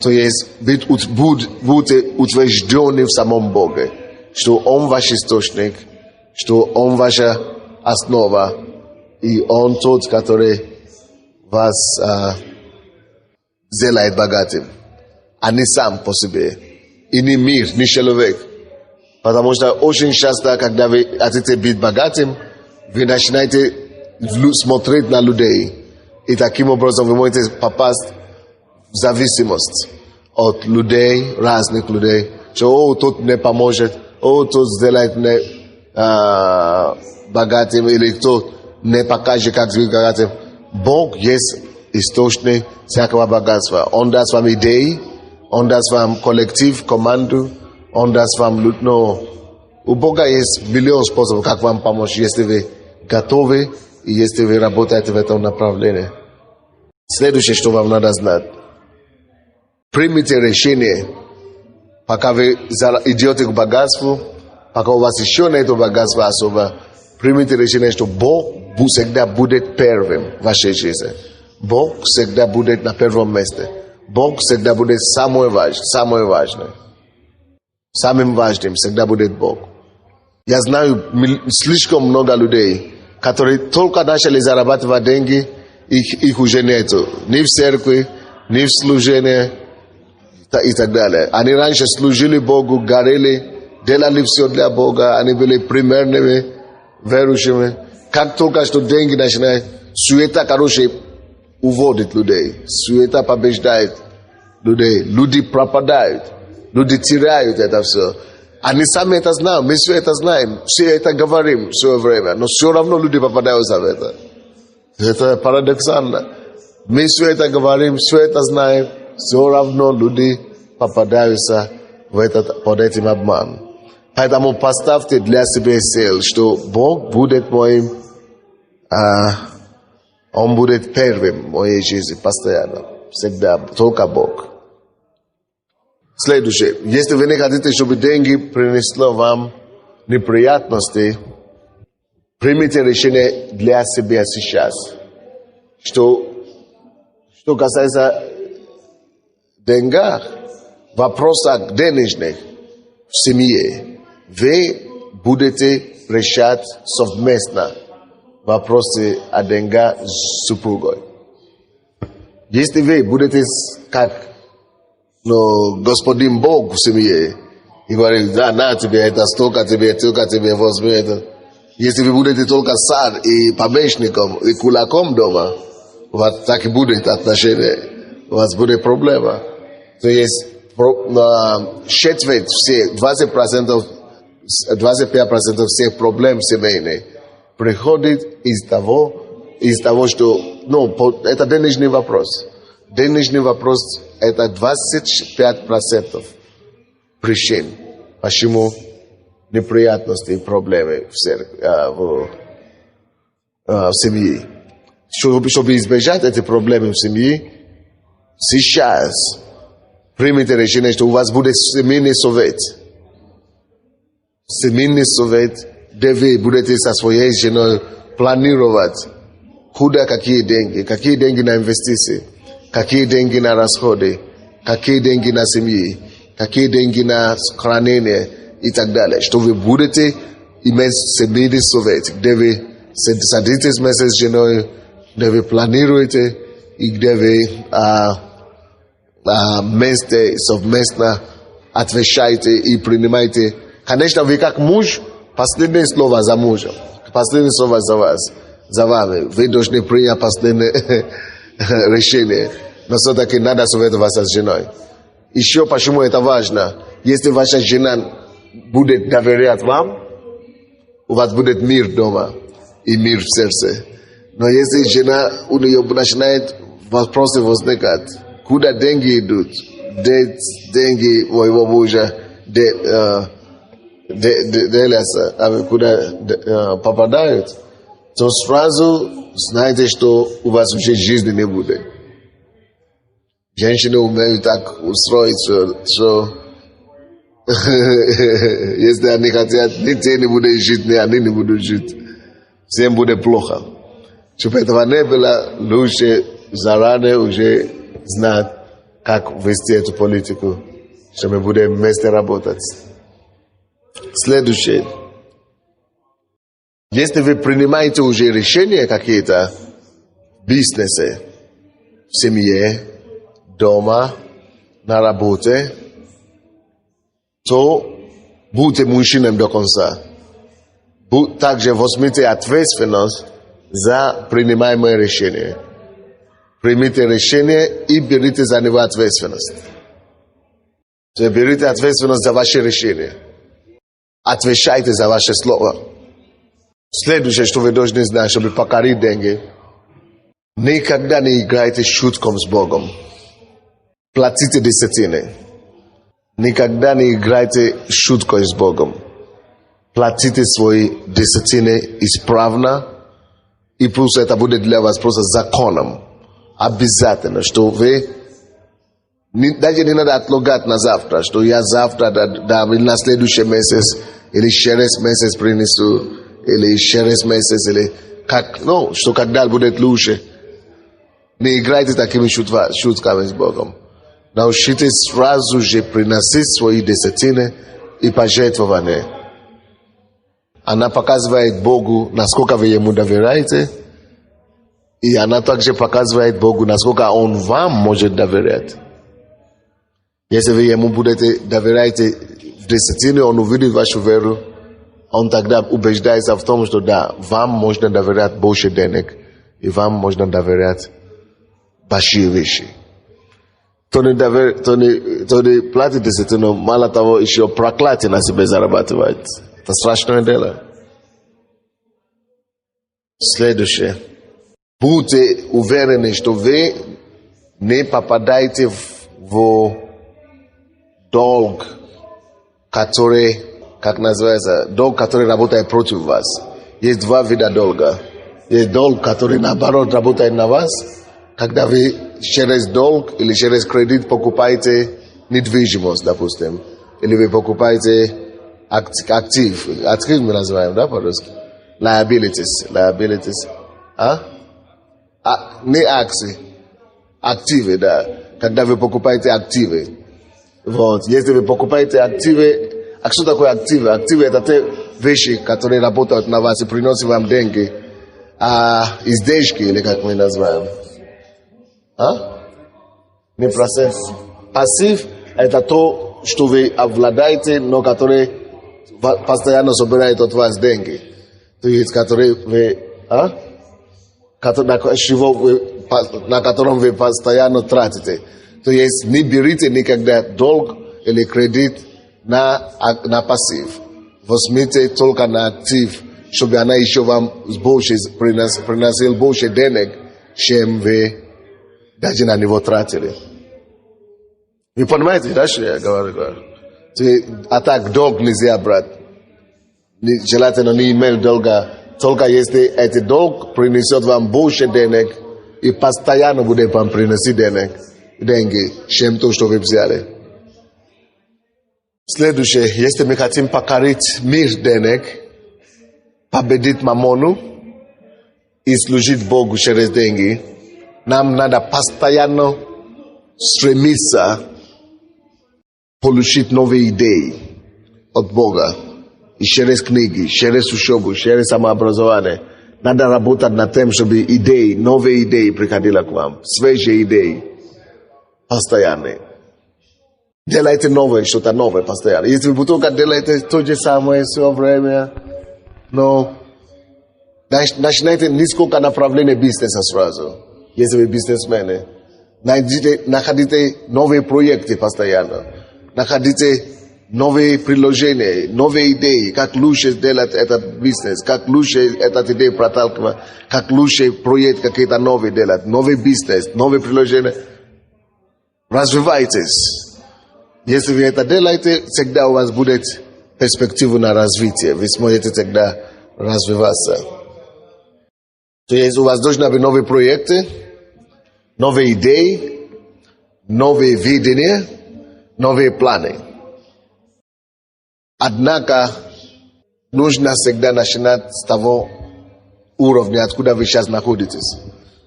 То есть будьте утверждены в самом Боге, что Он ваш источник, что Он ваша основа, и Он тот, который вас сделает богатым, а не сам по себе, и не мир, не человек. Потому что очень часто, когда вы хотите быть богатым, вы начинаете смотреть на людей, и таким образом вы можете попасть в зависимость от людей, разных людей, что тот мне поможет, тот сделает мне богатым, или тот не покажет, как быть богатым. Бог есть источник всякого богатства. Он даст вам идеи, Он даст вам коллектив, команду, Он даст вам... Но у Бога есть миллион способов, как вам помочь, если вы готовы и если вы работаете в этом направлении. Следующее, что вам надо знать. Примите решение, пока вы идете к богатству, пока у вас еще нет богатства особо, примите решение, что Бог всегда будет первым в вашей жизни. Бог всегда будет на первом месте. Бог всегда будет самым важным. Самым важным всегда будет Бог. Я знаю слишком много людей, которые только начали зарабатывать деньги, их уже нету. Ни в церкви, ни в служении и так далее. Они раньше служили Богу, горели, делали все для Бога, они были примерными, верующими. Как только что деньги начинают, суета, короче, уводит людей. Суета побеждает людей. Люди пропадают. Люди теряют это все. Они сами это знают. Мы все это знаем. Все это говорим все время. Но все равно люди попадаются в это. Это парадоксально. Мы все это говорим, все это знаем. Все равно люди попадаются под этим обманом. Поэтому поставьте для себя цель, что Бог будет моим, Он будет первым в моей жизни постоянно. Всегда. Только Бог. Следующее. Если вы не хотите, чтобы деньги принесло вам неприятности, примите решение для себя сейчас. Что касается денег, вопросов денежных в семье, вы будете решать совместно вопросы о деньгах с супругой. Если вы будете как господин Бог в семье и говорит, да, на тебе это, столько тебе возьми это. Если вы будете только царь и помещником и кулаком дома, у вас так и будет отношения, у вас будет проблема. То есть четверть всех, 25% всех проблем семейных приходит из того, что, это денежный вопрос. Денежный вопрос – это 25% причин. Почему неприятности и проблемы в семье. Чтобы избежать эти проблемы в семье, сейчас примите решение, что у вас будет семейный совет. Семейный совет, где вы будете со своей женой планировать, куда какие деньги на инвестиции, какие деньги на расходы, какие деньги на семьи, какие деньги на хранение и так далее. Что вы будете иметь семейный совет, где вы садитесь вместе с женой, где вы планируете и где вы вместе совместно отвечаете и принимаете. Конечно, вы как муж, последнее слово за мужем, последнее слово за вас, за вами. Вы должны принять последнее решение. Но все-таки надо советоваться с женой. Еще почему это важно? Если ваша жена будет доверять вам, у вас будет мир дома и мир в сердце. Но если жена, у нее начинает вопросы возникать, куда деньги идут, где деньги моего мужа делятся, куда попадают, то сразу знаете, что у вас уже жизни не будет. Женщины умеют так устроить, что если они хотят, ни те не будут жить, ни они не будут жить. Всем будет плохо. Чтобы этого не было, лучше заранее уже знать, как вести эту политику, чтобы мы будем вместе работать. Следующее. Если вы принимаете уже решения какие-то в бизнесе, в семье, дома, на работе, то будьте мужчиной до конца. Также возьмите ответственность за принимаемое решение. Примите решение и берите за него ответственность. То есть берите ответственность за ваше решение. Отвечайте за ваше слово. Следующее, что вы должны знать, чтобы покорить деньги, никогда не играйте шутком с Богом. Платите десятины. Никогда не играйте шуткой с Богом. Платите свои десятины исправно, и плюс это будет для вас просто законом. Обязательно, что вы даже не надо отлагать на завтра, что я завтра или на следующий месяц, или через месяц принесу, или через месяц, или как, что когда будет лучше. Не играйте такими шутками с Богом. Научитесь сразу же приносить свои десятины и пожертвования. Она показывает Богу, насколько вы Ему доверяете, и она также показывает Богу, насколько Он вам может доверять. Если вы Ему будете доверять в десятине, Он увидит вашу веру, Он тогда убеждается в том, что да, вам можно доверять больше денег, и вам можно доверять большие вещи. Кто не платит десятину, мало того, еще проклятие на себе зарабатывает. Это страшное дело. Следующее. Будьте уверены, что вы не попадаете в долг, который, как называется, долг, который работает против вас. Есть два вида долга. Есть долг, который наоборот работает на вас, когда вы через долг или через кредит покупаете недвижимость, допустим, или вы покупаете актив мы называем, да, по-русски? Liabilities. Не акции, активы, да, когда вы покупаете активы. Вот, если вы покупаете активы, а что такое активы? Активы это те вещи, которые работают на вас и приносят вам деньги, издержки, или как мы называем. Не процесс. Пассив это то, что вы обладаете, но который постоянно собирает от вас деньги. То есть, которые вы, на котором вы постоянно тратите. То есть, не берите никогда долг или кредит на пассив. Возьмите только на актив, чтобы она еще вам больше приносила больше денег, чем вы даже на него тратили. Вы понимаете, да, что я говорю? А так долг нельзя брать. Желательно не иметь долга. Только если этот долг принесет вам больше денег и постоянно будет вам приносить деньги, чем то, что вы взяли. Следующее, если мы хотим покорить мир денег, победить мамону и служить Богу через деньги, нам надо постоянно стремиться получить новые идеи от Бога. И через книги, через учебу, через самообразование. Надо работать над тем, чтобы идеи, новые идеи приходили к вам. Свежие идеи. Постоянные. Делайте новое, что-то новое постоянно. Если вы только делаете то же самое все время, но начинайте несколько направлений бизнеса сразу. Если вы бизнесмены. Находите новые проекты постоянно. Находите новые приложения, новые идеи, как лучше сделать этот бизнес, как лучше эту идею проталкивать, как лучше проект какие-то новые делать, новый бизнес, новые приложения. Развивайтесь. Если вы это делаете, всегда у вас будет перспектива на развитие. Вы сможете тогда развиваться. То есть у вас должны быть новые проекты, новые идеи, новые видения, новые планы. Однако нужно всегда начинать с того уровня, откуда вы сейчас находитесь.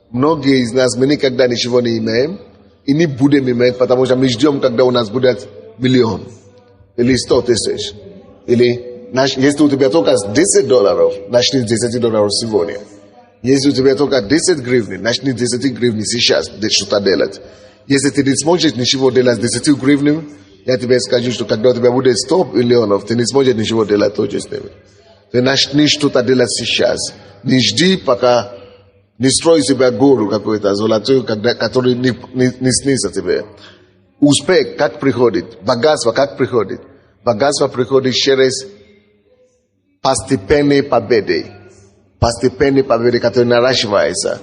Многие из нас, мы никогда ничего не имеем и не будем иметь, потому что мы ждем, когда у нас будет $1 000 000 или 100 тысяч. Или если у тебя только $10, начни с $10 сегодня. Если у тебя только 10 гривен, начни с 10 гривен сейчас что-то делать. Если ты не сможешь ничего делать с 10 гривен, я тебе скажу, что когда у тебя будет 100 миллионов, ты не сможешь ничего делать тоже с ними. Ты начни что-то делать сейчас. Не жди, пока не строй себе гору какой-то золотой, который не снится тебе. Успех как приходит? Богатство как приходит? Богатство приходит через постепенные победы. Постепенные победы, которые наращиваются.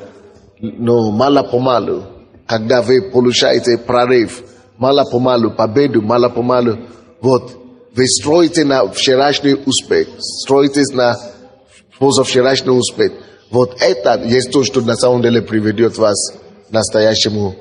Но мало-помалу, когда вы получаете прорыв, мало-помалу, победу, мало-помалу, вот, вы строите на вчерашний успех, строите на позавчерашний успех. Вот это есть то, что на самом деле приведет вас к настоящему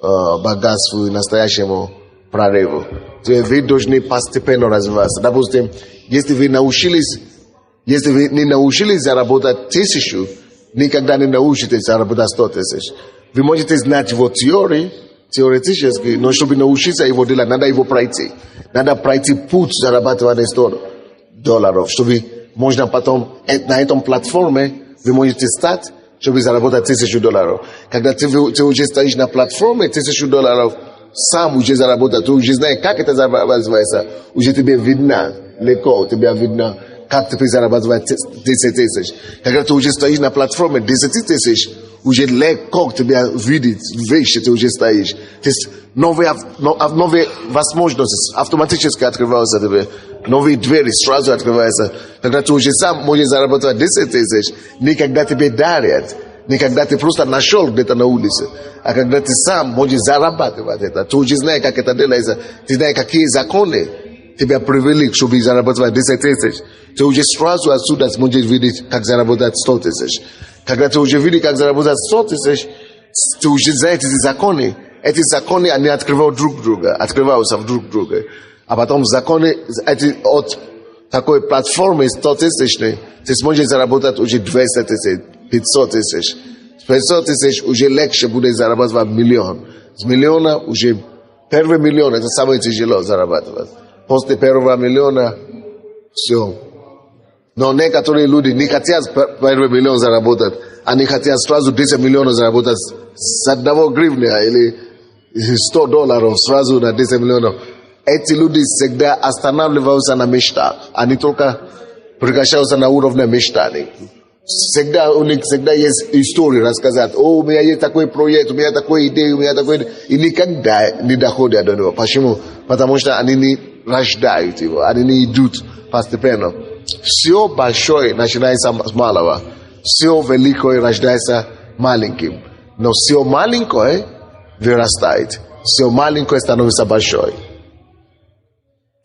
богатству и настоящему прорыву. То есть вы должны постепенно развиваться. Допустим, если вы не научились заработать 1000, никогда не научитесь заработать 100 тысяч. Вы можете знать его теоретически, но чтобы научиться его делать, надо его пройти. Надо пройти путь зарабатывания $100, чтобы можно потом на этом платформе вы можете стать, чтобы заработать $1000. Когда ты уже стоишь на платформе $1000, сам уже заработать, ты уже знаешь, как это зарабатывается, уже тебе видно, легко тебе видно, как ты зарабатываешь 10 тысяч. Когда ты уже стоишь на платформе 10 тысяч, уже легко тебя видеть, выше ты уже стоишь. То есть новые возможности автоматически открываются тебе. Новые двери сразу открываются. Когда ты уже сам можешь зарабатывать 10 тысяч, никогда тебе дарят. Никогда ты просто нашел где-то на улице. А когда ты сам можешь зарабатывать это, ты уже знаешь, как это делается. Ты знаешь, какие законы тебя привели, чтобы зарабатывать 10 тысяч. Ты уже сразу отсюда сможешь видеть, как заработать 100 тысяч. Когда ты уже видишь, как заработать 100 тысяч, ты уже знаешь эти законы. Эти законы, они открываются друг друга. А потом законы от такой платформы 100 тысячной, ты сможешь заработать уже 200 тысяч, 500 тысяч. С 500 тысяч уже легче будет зарабатывать $1 миллион. С миллиона уже первый миллион, это самое тяжело зарабатывать. После первого миллиона все. Но некоторые люди не хотят первый миллион заработать, они хотят сразу 10 миллионов заработать с 1 гривня или $100 сразу на 10 миллионов. Эти люди всегда останавливаются на мечтах. Они только прекращаются на уровне мечтаний. Всегда у них всегда есть истории рассказать. У меня есть такой проект, у меня такой идея, у меня такой... И никогда не доходят до него. Почему? Потому что они не рождают его, они не идут постепенно. Все большое начинается с малого. Все великое рождается маленьким. Но все маленькое вырастает. Все маленькое становится большое.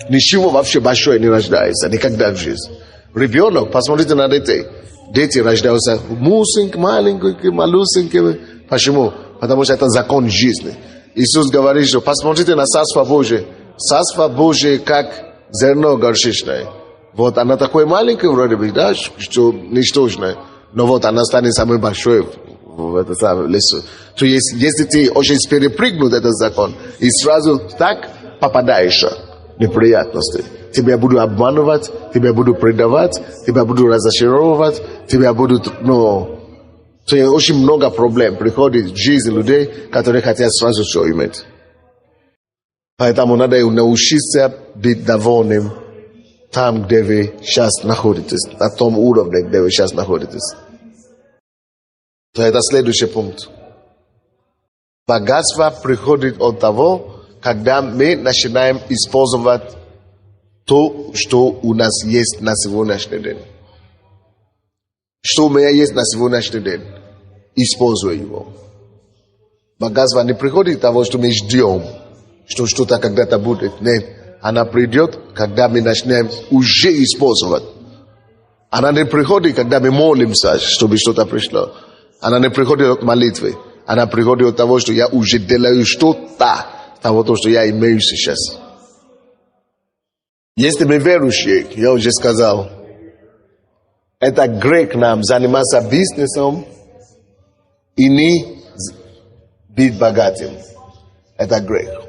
Ничего вообще большое не рождается никогда в жизни. Ребенок, посмотрите на детей. Дети рождаются маленькими, малюсенькими. Почему? Потому что это закон жизни. Иисус говорит, что посмотрите на Царство Божие. Царство Божие как зерно горчичное. Вот она такой маленькая вроде бы, да, что ничтожная. Но вот она станет самой большой в этом самом лесу. То есть, если ты очень перепрыгнут этот закон, и сразу так попадаешь в неприятности. Тебя буду обманывать, тебя буду предавать, тебя буду разочаровывать, тебя будут, то есть очень много проблем приходит в жизнь людей, которые хотят сразу все иметь. Поэтому надо научиться быть довольным там, где вы сейчас находитесь, на том уровне, где вы сейчас находитесь. То это следующий пункт. Богатство приходит от того, когда мы начинаем использовать то, что у нас есть на сегодняшний день. Что у меня есть на сегодняшний день, используй его. Богатство не приходит от того, что мы ждем, что что-то когда-то будет. Нет, она придет, когда мы начнем уже использовать. Она не приходит, когда мы молимся, чтобы что-то пришло. Она не приходит от молитвы. Она приходит от того, что я уже делаю что-то, того, что я имею сейчас. Если мы верующие, я уже сказал, это грех нам заниматься бизнесом и не быть богатым. Это грех.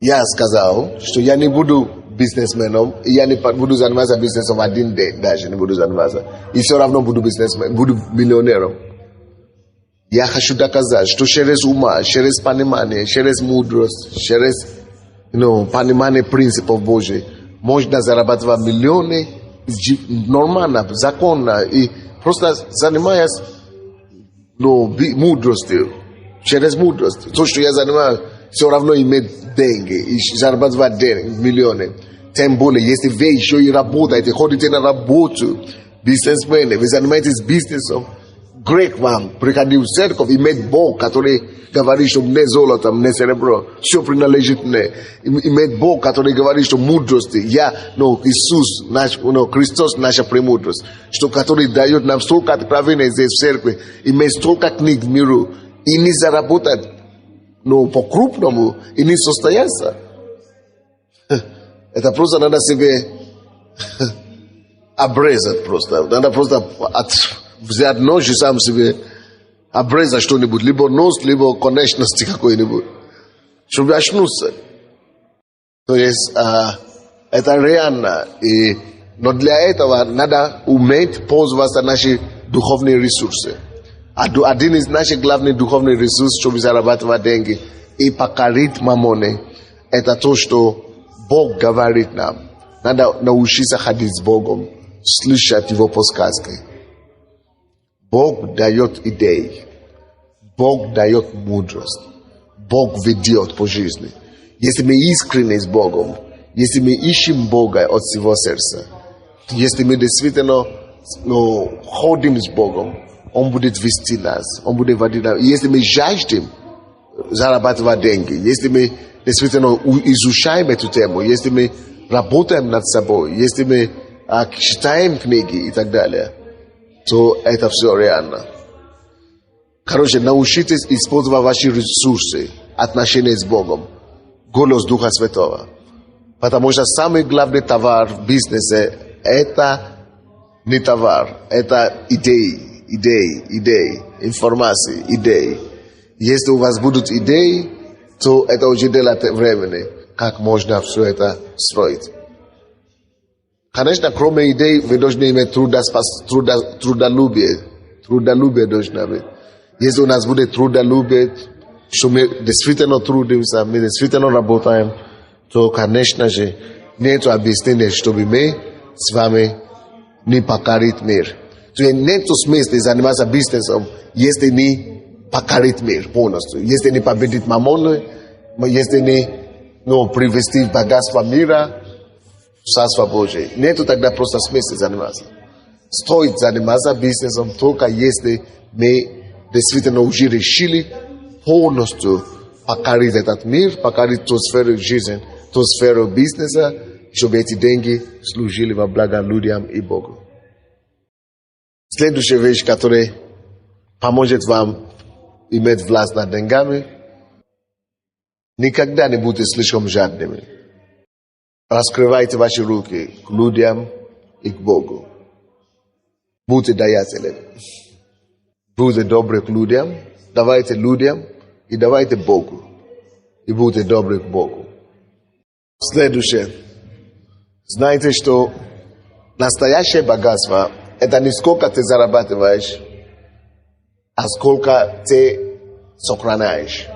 Я сказал, что я не буду бизнесменом, и я не буду заниматься бизнесом один день, даже не буду заниматься. И все равно буду бизнесменом, буду миллионером. Я хочу доказать, что через ума, через понимание, через мудрость, через понимание принципов Божьих, можно зарабатывать миллионы нормально, законно, и просто занимаясь мудростью, через мудрость. То, что я занимаюсь, все равно иметь деньги, и зарабатывать деньги, миллионы. Тем более, если вы еще и работаете, ходите на работу, бизнесмены, вы занимаетесь бизнесом, грех вам приходил в церковь, иметь Бог, который говорит, что мне золото, мне серебро, все принадлежит мне. Иметь Бог, который говорит, что мудрости, Иисус, Христос наша премудрость, что который дает нам столько откровений здесь в церкви, иметь столько книг в миру, и не заработать, по-крупному, и не состояться. Это просто надо себе обрезать просто. Надо просто взять нож и сам себе обрезать что-нибудь, либо нос, либо конечности какой-нибудь, чтобы очнуться. То есть это реально. Но для этого надо уметь пользоваться нашими духовными ресурсами. Один из наших главных духовных ресурсов, чтобы зарабатывать деньги и покорить мамоны, это то, что Бог говорит нам. Надо научиться ходить с Богом, слышать Его подсказки. Бог дает идеи. Бог дает мудрость. Бог ведет по жизни. Если мы искренне с Богом, если мы ищем Бога от всего сердца, если мы действительно ходим с Богом, Он будет вести нас, Он будет водить нас. Если мы жаждем зарабатывать деньги, если мы действительно изучаем эту тему, если мы работаем над собой, если мы читаем книги и так далее, то это все реально. Короче, научитесь использовать ваши ресурсы, отношения с Богом, голос Духа Святого. Потому что самый главный товар в бизнесе – это не товар, это идеи, информации, идеи. Если у вас будут идеи, то это уже дело времени, как можно все это строить. Конечно, кроме идей, вы должны иметь трудолюбие. Трудолюбие должно быть. Если у нас будет трудолюбие, что мы действительно трудимся, мы действительно работаем, то, конечно же, нет объяснения, чтобы мы с вами не покорить мир. То есть нет смысла заниматься бизнесом, если не покорить мир полностью. Если не победить мамону, если не привести богатство мира, Царство Божие. Нету тогда просто смысла заниматься. Стоит заниматься бизнесом только если мы действительно уже решили полностью покорить этот мир, покорить ту сферу жизни, ту сферу бизнеса, чтобы эти деньги служили во благо людям и Богу. Следующая вещь, которая поможет вам иметь власть над деньгами, никогда не будьте слишком жадными. Раскрывайте ваши руки к людям и к Богу. Будьте даятели. Будьте добры к людям, давайте людям и давайте Богу. И будьте добры к Богу. Следующее. Знаете, что настоящее богатство – это не сколько ты зарабатываешь, а сколько ты сохраняешь.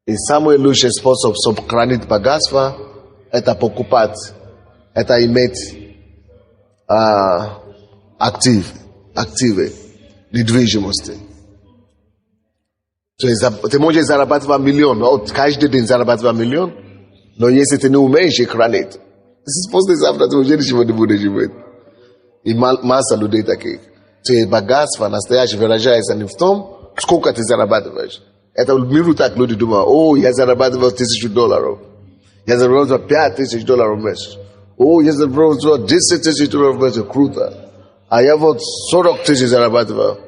И самый лучший способ сохранить богатство – это покупать, это иметь активы, недвижимости. То есть ты можешь зарабатывать миллион, каждый день зарабатывать миллион, но если ты не умеешь их хранить, послезавтра ты уже ничего не будешь иметь. И масса людей таких. То есть богатство настоящее выражается не в том, сколько ты зарабатываешь. Это в миру так люди думают, я зарабатывал $1000. Я зарабатывал $5000 в месяц. Я зарабатывал $10 000 в месяц. Круто. А я вот 40 000 зарабатывал.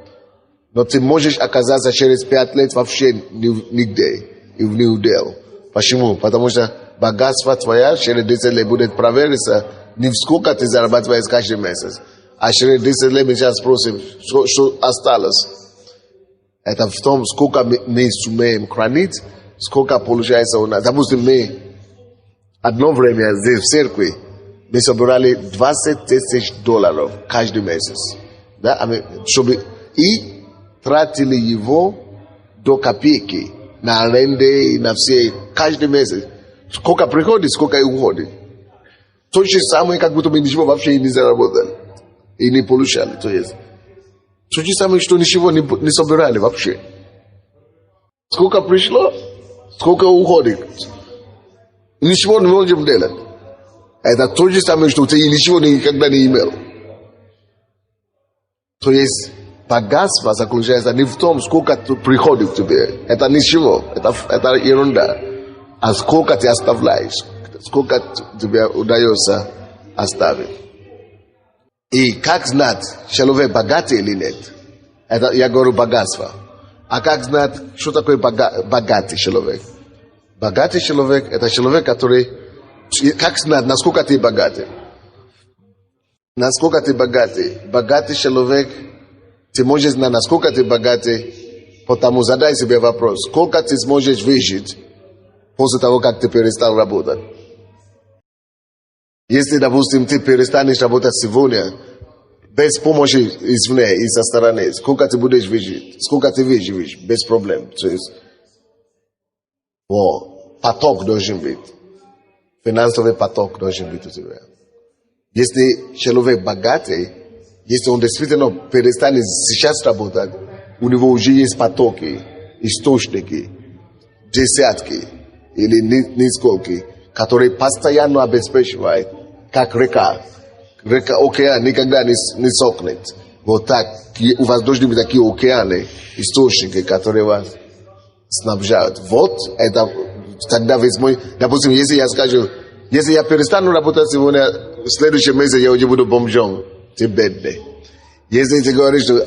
Но ты можешь оказаться через 5 лет вообще нигде и в неудел. Почему? Потому что богатство твое через 10 лет будет провериться не в сколько ты зарабатываешь каждый месяц. А через 10 лет мы сейчас спросим, что осталось. Это в том, сколько мы сумеем хранить, сколько получается у нас. Допустим, мы одно время здесь в церкви мы собирали $20 000 каждый месяц. Да? Чтобы и тратили его до копейки на аренды и на все, каждый месяц. Сколько приходит, сколько и уходит. То же самое, как будто мы ничего вообще не заработали. И не получали. То есть, то же самое, что ничего не собирали вообще. Сколько пришло, сколько уходит. Ничего не можем делать. Это то же самое, что ты ничего никогда не имел. То есть, богатство заключается не в том, сколько приходит к тебе. Это ничего. Это ерунда. А сколько ты оставляешь. Сколько тебе удается оставить. И как знать, человек богатый или нет? Это я говорю богатство. А как знать, что такое богатый человек? Богатый человек – это человек, который... Как знать, насколько ты богатый? Насколько ты богатый? Богатый человек, ты можешь знать, насколько ты богатый, потому задай себе вопрос, сколько ты сможешь выжить после того, как ты перестал работать. Если, допустим, ты перестанешь работать сегодня, без помощи извне и со стороны, сколько ты будешь выжить, сколько ты выживешь, без проблем. То есть, поток должен быть. Финансовый поток должен быть у тебя. Если человек богатый, если он действительно перестанет сейчас работать, у него уже есть потоки, источники, десятки или несколько, которые постоянно обеспечивают, как река. Река, океан никогда не сохнет. Вот так, у вас должны быть такие океаны, источники, которые вас снабжают. Вот это, тогда весь мой, допустим, если я скажу, если я перестану работать сегодня, в следующем месяце я уже буду бомжом, ты бедный. Если ты говоришь, что,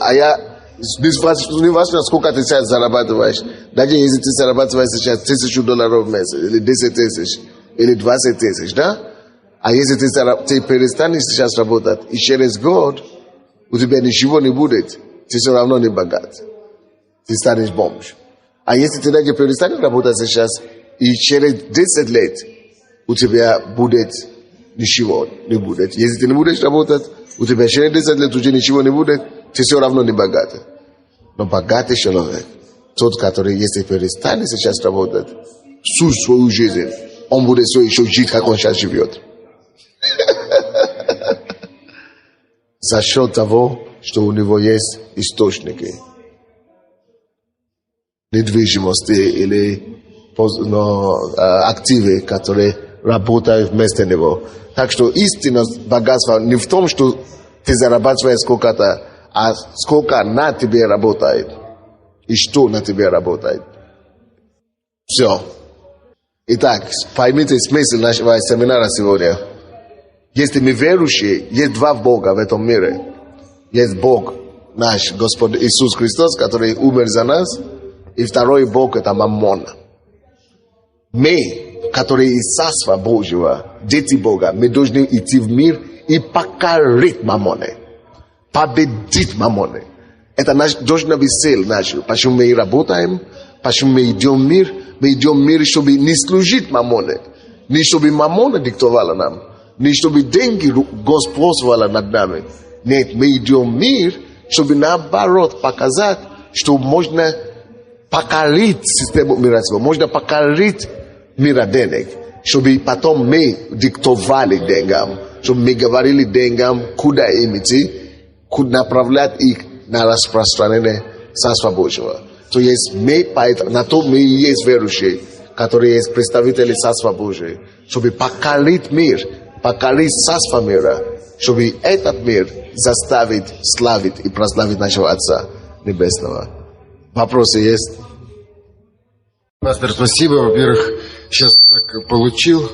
не важно, сколько ты сейчас зарабатываешь, даже если ты зарабатываешь сейчас $1000 в месяц, или 10 000, или 20 000, да? А если ты перестанешь сейчас работать, и через год у тебя ничего не будет, ты все равно не богат. Ты станешь бомж. А если ты даже перестанешь работать сейчас, и через 10 лет у тебя будет ничего не будет. Если ты не будешь работать, у тебя через 10 лет уже ничего не будет, ты все равно не богат. Но богатый человек, тот, который, если перестанет сейчас работать, всю свою жизнь, он будет все еще жить, как он сейчас живет. За счет того, что у него есть источники недвижимости или активы, которые работают вместо него. Так что истинное богатство не в том, что ты зарабатываешь сколько-то, а сколько на тебе работает и что на тебе работает. Все. Итак, поймите смысл нашего семинара сегодня. Если мы верующие, есть два Бога в этом мире. Есть Бог наш, Господь Иисус Христос, который умер за нас. И второй Бог — это Маммон. Мы, которые из Царства Божьего, дети Бога, мы должны идти в мир и покорить Маммоны. Победить Маммоны. Это должна быть цель наша. Почему мы работаем, почему мы идем в мир. Мы идем в мир, чтобы не служить Маммоне. Не чтобы Маммона диктовала нам. Не чтобы деньги господствовали над нами. Нет, мы идем в мир, чтобы наоборот показать, что можно покорить систему миротворца, можно покорить мироденег, чтобы потом мы диктовали деньгам, чтобы мы говорили деньгам, куда им идти, куда направлять их на распространение Царства Божьего. То есть мы, на то мы и есть верующие, которые есть представители Царства Божьего, чтобы покорить мир, покорить Царство мира, чтобы этот мир заставить славить и прославить нашего Отца Небесного. Вопросы есть? Пастор, спасибо. Во-первых, сейчас так получил,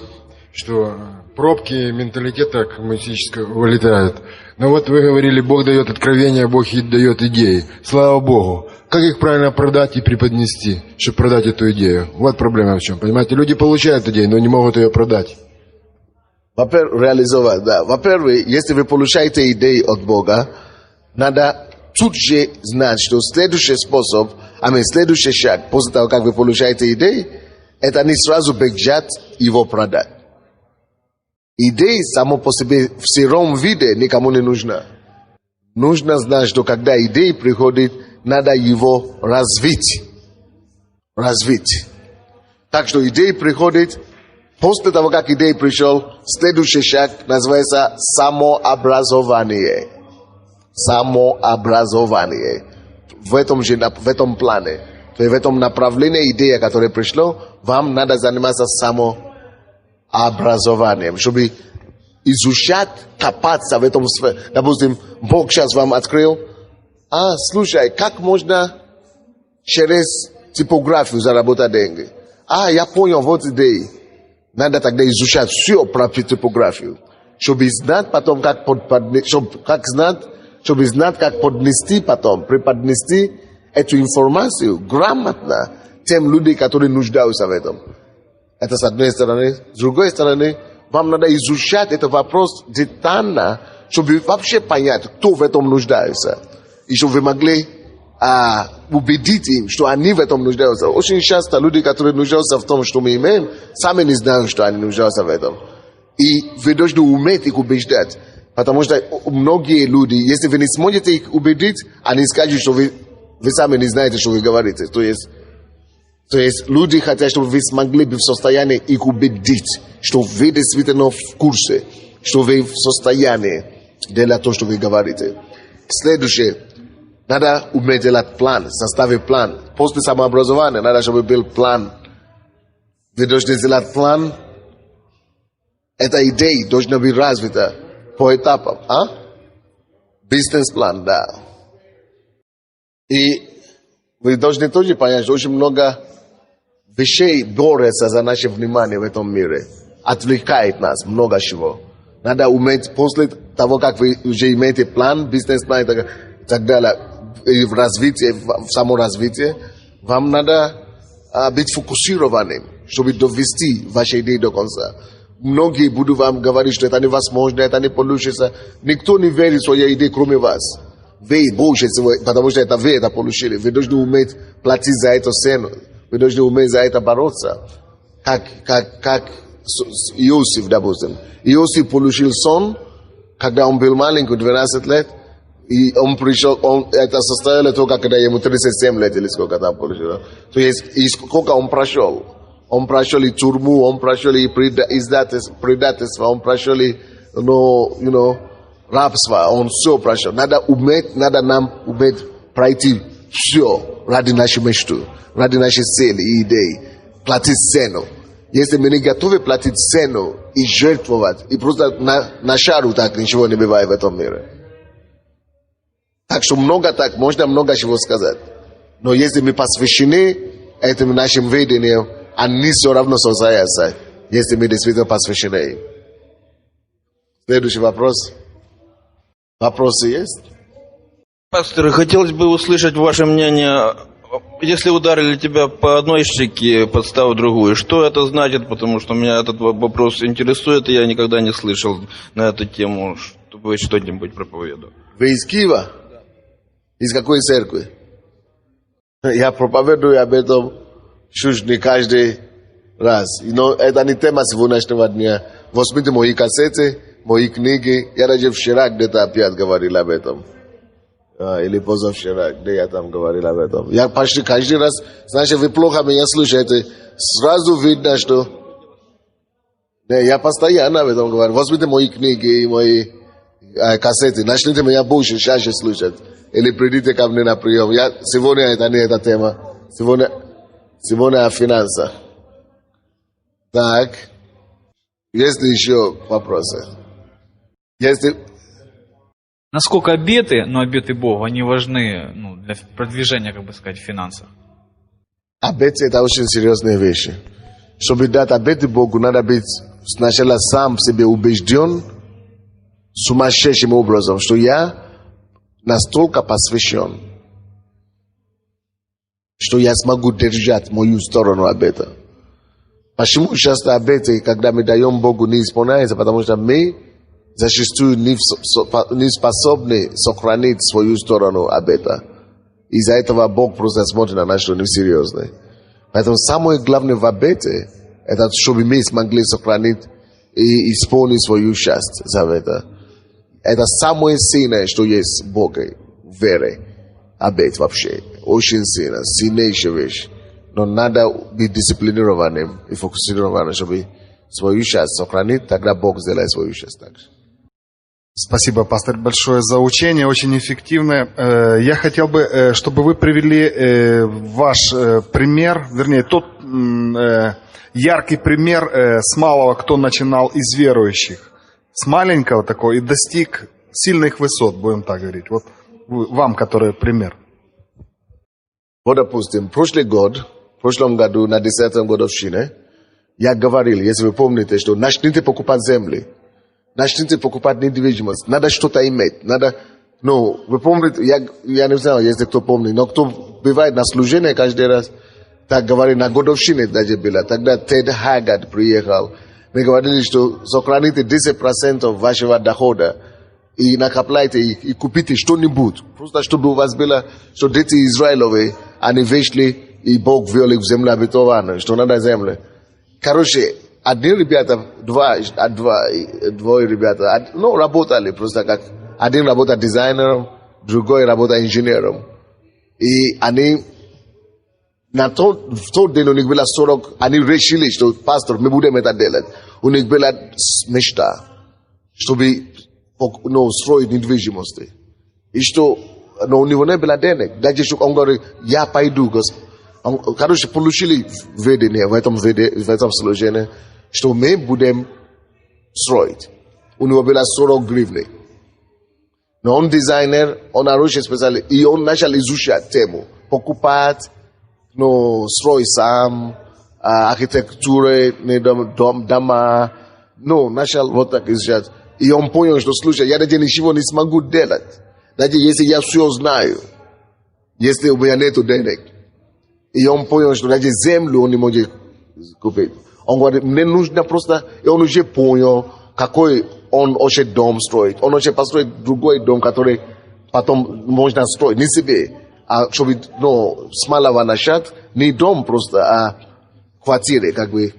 что пробки менталитета коммунистического вылетают. Но вот вы говорили, Бог дает откровения, Бог дает идеи. Слава Богу. Как их правильно продать и преподнести, чтобы продать эту идею? Вот проблема в чем. Понимаете, люди получают идею, но не могут ее продать. Во-первых, реализовать, да. Во-первых, если вы получаете идеи от Бога, надо тут же знать, что следующий способ, следующий шаг, после того, как вы получаете идеи, это не сразу бежать его продать. Идея само по себе в сыром виде никому не нужна. Нужно знать, что когда идея приходит, надо его развить. Развить. Так что идея приходит, после того, как идея пришел, следующий шаг называется самообразование. Самообразование. В этом плане. То есть в этом направлении идея, которая пришла, вам надо заниматься самообразованием, чтобы изучать, копаться в этом сфере. Допустим, Бог сейчас вам открыл. Слушай, как можно через типографию заработать деньги? Я понял, вот идея. Надо тогда изучать все про типографию, чтобы знать потом, как поднести потом, преподнести эту информацию грамотно тем людям, которые нуждаются в этом. Это с одной стороны. С другой стороны, вам надо изучать этот вопрос детально, чтобы вообще понять, кто в этом нуждается. И чтобы вы могли убедить им, что они в этом нуждаются. Очень часто люди, которые нуждаются в том, что мы имеем, сами не знают, что они нуждаются в этом. И вы должны уметь их убеждать. Потому что многие люди, если вы не сможете их убедить, они скажут, что вы сами не знаете, что вы говорите. То есть люди хотят, чтобы вы смогли быть в состоянии их убедить, что вы действительно в курсе, что вы в состоянии делать то, что вы говорите. Следующее. Надо уметь делать план, составить план. После самообразования надо, чтобы был план. Вы должны сделать план. Эта идея должна быть развита по этапам. Бизнес-план, да. И вы должны тоже понять, что очень много вещей борются за наше внимание в этом мире. Отвлекает нас много чего. Надо уметь, после того, как вы уже имеете план, бизнес-план и так далее, и в развитии, в саморазвитии, вам надо быть фокусированным, чтобы довести ваши идеи до конца. Многие будут вам говорить, что это невозможно, это не получится. Никто не верит в свои идеи, кроме вас. Вы больше, потому что это вы это получили. Вы должны уметь платить за эту цену. Вы должны уметь за это бороться. Как Иосиф, допустим. Иосиф получил сон, когда он был маленький, 12 лет. И он пришел, это состояло только, когда ему 37 лет или сколько там получил. То есть, и сколько он прошел. Он прошел и тюрьму, он прошел и предательство, он прошел и, рабство, он все прошел. Надо нам уметь пройти все ради нашей мечты, ради нашей цели и идеи. Платить цену. Если мы не готовы платить цену и жертвовать, и просто на шару так ничего не бывает в этом мире. Так что можно много чего сказать. Но если мы посвящены этим нашим видениям, они все равно создаются, если мы действительно посвящены им. Следующий вопрос. Вопросы есть? Пастор, хотелось бы услышать ваше мнение. Если ударили тебя по одной щеке, подстав другую, что это значит? Потому что меня этот вопрос интересует, и я никогда не слышал на эту тему, чтобы вы что-нибудь проповедовали. Вы из Киева? Из какой церкви? Я проповедую об этом чуть не каждый раз. Но это не тема сегодняшнего дня. Возьмите мои кассеты, мои книги. Я даже вчера где-то опять говорил об этом. Или позавчера, где я там говорил об этом. Я почти каждый раз, значит, вы плохо меня слушаете. Сразу видно, что... Я постоянно об этом говорю. Возьмите мои книги и мои кассеты. Начните меня больше, чаще слушать. Или придите ко мне на прием. Сегодня это не эта тема. Сегодня о финансах. Так. Есть ли еще вопросы? Если... Насколько обеты, но обеты Богу, они важны для продвижения, как бы сказать, в финансах? Обеты – это очень серьезные вещи. Чтобы дать обеты Богу, надо быть сначала сам в себе убежден сумасшедшим образом, что я настолько посвящен, что я смогу держать мою сторону обета. Почему часто обеты, когда мы даем Богу, не исполняются? Потому что мы зачастую не способны сохранить свою сторону обета. Из-за этого Бог просто смотрит на нас, что несерьезно. Поэтому самое главное в обете, это чтобы мы смогли сохранить и исполнить свою часть завета. Это самое сильное, что есть в Боге, в вере. Обет вообще. Очень сильно, сильнейшая вещь. Но надо быть дисциплинированным и фокусированным, чтобы свою часть сохранить, тогда Бог сделает свою часть также. Спасибо, пастор, большое за учение, очень эффективное. Я хотел бы, чтобы вы привели ваш пример, вернее, тот яркий пример с малого, кто начинал из верующих. С маленького такого и достиг сильных высот, будем так говорить. Вот вам, который пример. Вот, допустим, в прошлом году, на 10-м годовщине, я говорил, если вы помните, что начните покупать земли. Начните покупать недвижимость. Надо что-то иметь. Вы помните, я не знаю, если кто помнит, но кто бывает на служении каждый раз, так говорит, на годовщине даже было. Тогда Тед Хаггард приехал. Мы говорили, что сохраните 10% вашего дохода и накопляйте и купите что-нибудь. Просто чтобы у вас было, что дети Израилевы, они вышли и Бог ввел их в землю обетованную, что надо землю. Короче, одни ребята, двое ребята, работали просто как... Один работал дизайнером, другой работал инженером. И они... в тот день у них было 40... Они решили, что, пастор, мы будем это делать. У них была мечта, чтобы строить недвижимость. И что... Но у него не было денег. Даже что он говорит, я пойду. Короче, получили ведение в этом служении, что мы будем строить. У него было 40 гривны. Но он дизайнер, он хороший специалист. И он начал изучать тему. Покупать, строить сам, архитектуры, дома. Начал вот так изучать. И он понял, что, слушай, я даже ничего не смогу делать. Даже если я все знаю. Если у меня нету денег. И он понял, что даже землю он не может купить. Он говорит, мне нужно просто... И он уже понял, какой он хочет дом строить. Он хочет построить другой дом, который потом можно строить. Не себе. А чтобы с малого начать, не дом просто, а квартиры, как бы.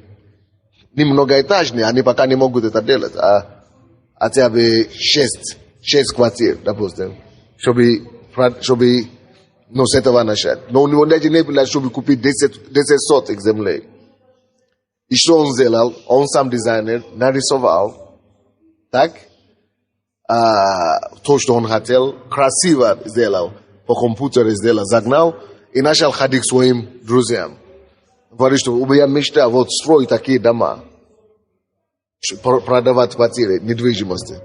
Не многоэтажные, они пока не могут это делать. А хотя бы 6 квартир, допустим. Чтобы с этого начать. Но у него даже не было, чтобы купить 10 соток земли. И что он сделал? Он сам дизайнер, нарисовал. Так? То, что он хотел, красиво сделал. По компьютеру сделал, загнал. И начал ходить к своим друзьям. Говорит, что у меня мечта вот строить такие дома. Продавать квартиры, недвижимости.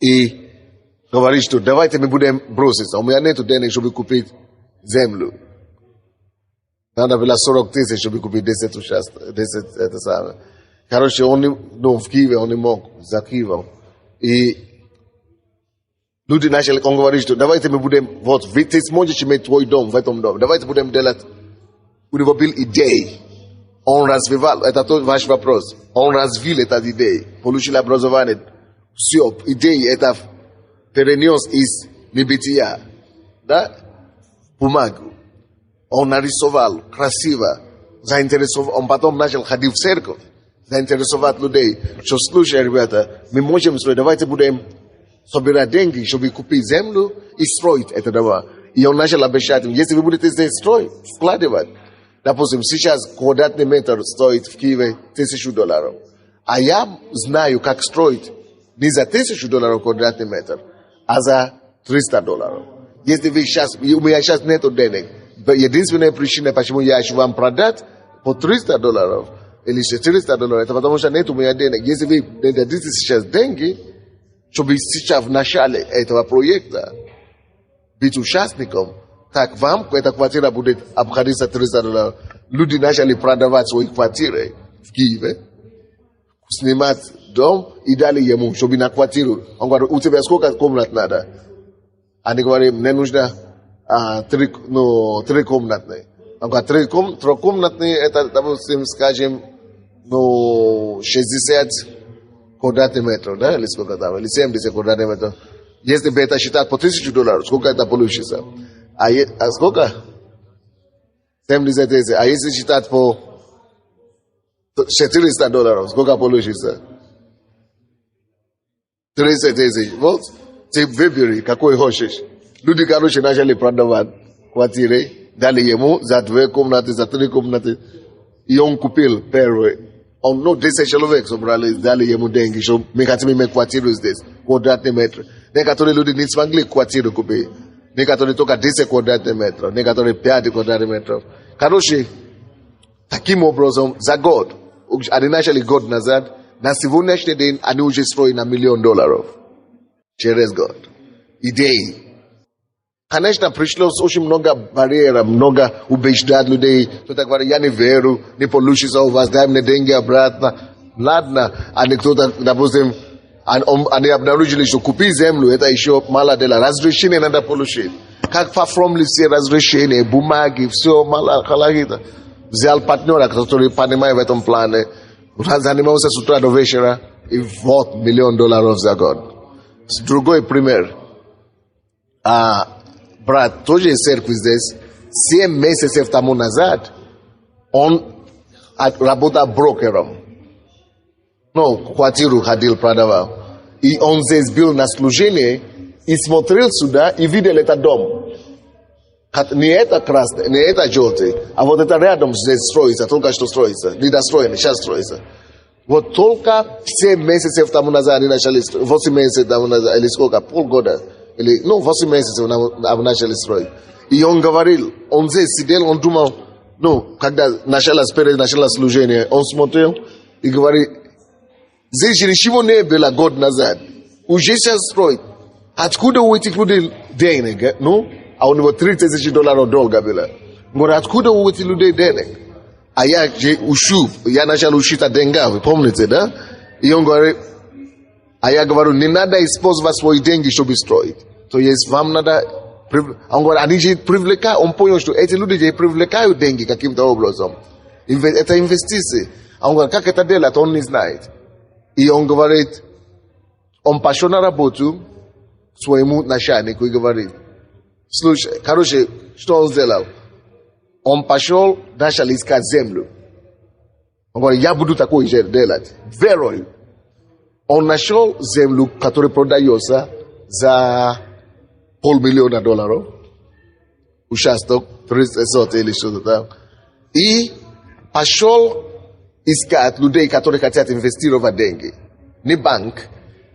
И говорит, что давайте мы будем броситься. У меня нет денег, чтобы купить землю. Надо было 40 тысяч, чтобы купить 10 участков, 10 это самое. Короче, он в Киеве, он не мог, за Киевом. И люди начали, он говорит, что давайте мы будем, вот, ты сможешь иметь твой дом в этом доме, давайте будем делать, у него был идеи. Он развивал, это тот ваш вопрос, он развил эту идею, получил образование, все, идеи, это перенес из небытия, да, бумагу. Он нарисовал красиво, заинтересовал, он потом начал ходить в церковь, заинтересовать людей, что слушай, ребята, мы можем строить, давайте будем собирать деньги, чтобы купить землю и строить это дома. И он начал обещать им, если вы будете здесь строить, вкладывать, допустим, сейчас квадратный метр стоит в Киеве $1000. А я знаю, как строить не за $1000 квадратный метр, а за $300. Если вы сейчас, у меня сейчас нету денег, единственная причина, почему я хочу вам продать по $300 или $400, это потому что нет у меня денег. Если вы дадите сейчас деньги, чтобы сейчас в начале этого проекта быть участником, так вам эта квартира будет обходиться $300. Люди начали продавать свои квартиры в Киеве, снимать дом и дали ему, чтобы на квартиру. Он говорит, у тебя сколько комнат надо? Они говорят, мне нужно 3 комнатные. Он говорит, 3 комнатные, это, допустим, скажем, 60 квадратных метров, да, или сколько там, или 70 квадратных метров. Если бы это считать по $1000, сколько это получится? А сколько? 70 тысяч. А если считать по $400, сколько получится? 30 тысяч. Вот, ты выбери, какой хочешь. Люди, короче, начали продавать квартиры, дали ему за 2 комнаты, за 3 комнаты. И он купил первый. Он, 10 человек собрались, дали ему деньги, что мы хотим иметь квартиру здесь, квадратный метр. Некоторые люди не смогли квартиру купить. Некоторые только 10 квадратных метров, некоторые 5 квадратных метров. Короче, таким образом, за год, они начали год назад, на сегодняшний день они уже строят на $1 миллион. Через год. Идеи. Конечно, пришлось очень много барьеров, много убеждать людей. Кто-то говорит, я не верю, не получится у вас, дай мне деньги обратно. Ладно, а кто-то, допустим, они обнаружили, что купить землю, это еще мало дело. Разрешение надо получить. Как оформили все разрешения, бумаги, все мало халахита. Взял партнера, который понимает в этом плане, занимался с утра до вечера, и вот $1 миллион за год. Другой пример. Брат, тоже из церкви здесь, 7 месяцев тому назад, он работал брокером. Квартиру ходил, продавал. И он здесь был на служении, и смотрел сюда, и видел этот дом. Не это красный, не это желтый, а вот это рядом здесь строится, только что строится. Не достроено, сейчас строится. Вот только 7 месяцев тому назад они начали строить, 8 месяцев тому назад, или сколько, полгода. Или, 8 месяцев начали строить. И он говорил, он здесь сидел, он думал, когда начало служение, он смотрел и говорит, здесь ничего не было год назад. Уже сейчас строить. Откуда у этих людей денег? А у него $3000 долга было. Говорит, откуда у этих людей денег? А я начал учить деньги, вы помните, да? И он говорит, а я говорю, не надо использовать свои деньги, чтобы строить. То есть вам надо... Он говорит, они же привлекают, он понял, что эти люди же привлекают деньги каким-то образом. Это инвестиции. Он говорит, как это делать, он не знает. И он говорит, он пошел на работу своему начальнику и говорит, слушай, короче, что он сделал? Он пошел, начал искать землю. Он говорит, я буду такое делать. Верой. Он нашел землю, которая продается за $500 000. Участок 300 или что-то там. И пошел искать людей, которые хотят инвестировать деньги. Не банк,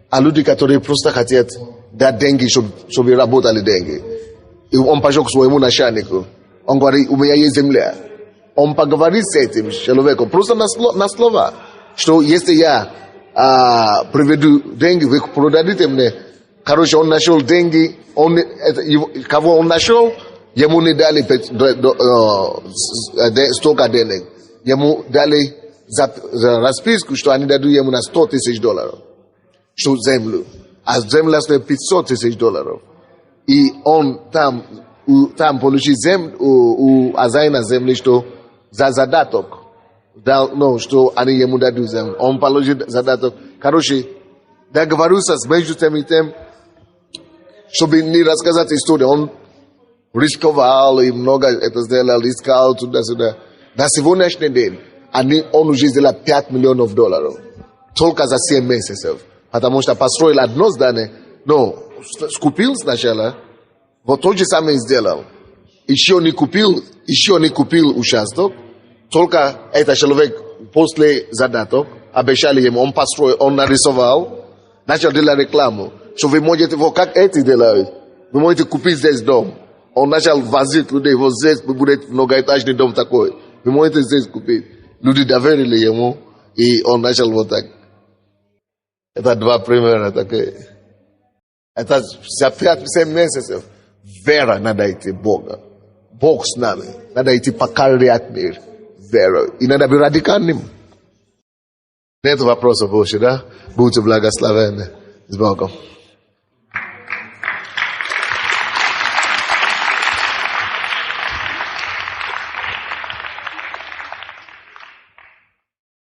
а люди, которые просто хотят дать деньги, чтобы работали деньги. И он пошел к своему начальнику. Он говорит, у меня есть земля. Он поговорит с этим человеком просто на слова, что если я приведу деньги, вы продадите мне. Короче, он нашел деньги, кого он нашел, Ему не дали столько денег. Ему дали расписку, что они дадут ему на $100 тысяч. Что землю. А земля стоит $500 тысяч. И он там получил землю, у хозяина земли, что за задаток. Ну, что они ему дадут землю. Он получил задаток. Короче, договорился между тем и тем, чтобы не рассказать историю. Он рисковал и много это сделал, искал туда-сюда. На сегодняшний день он уже сделал $5 миллионов. Только за 7 месяцев. Потому что построил одно здание, но скупил сначала, вот тот же самый сделал. Еще не купил участок, только этот человек после задаток обещали ему, он построил, он нарисовал, начал делать рекламу, что вы можете, вот как эти делают, вы можете купить здесь дом. Он начал возить людей, вот здесь будет многоэтажный дом такой, вы можете здесь купить. Люди доверили ему, и он начал вот так. Это 2 примера такие. Это за 5-7 месяцев. Вера надо идти Бога. Бог с нами. Надо идти покорять мир. Вера. И надо быть радикальным. Нет вопросов больше, да? Будьте благословенны. С Богом.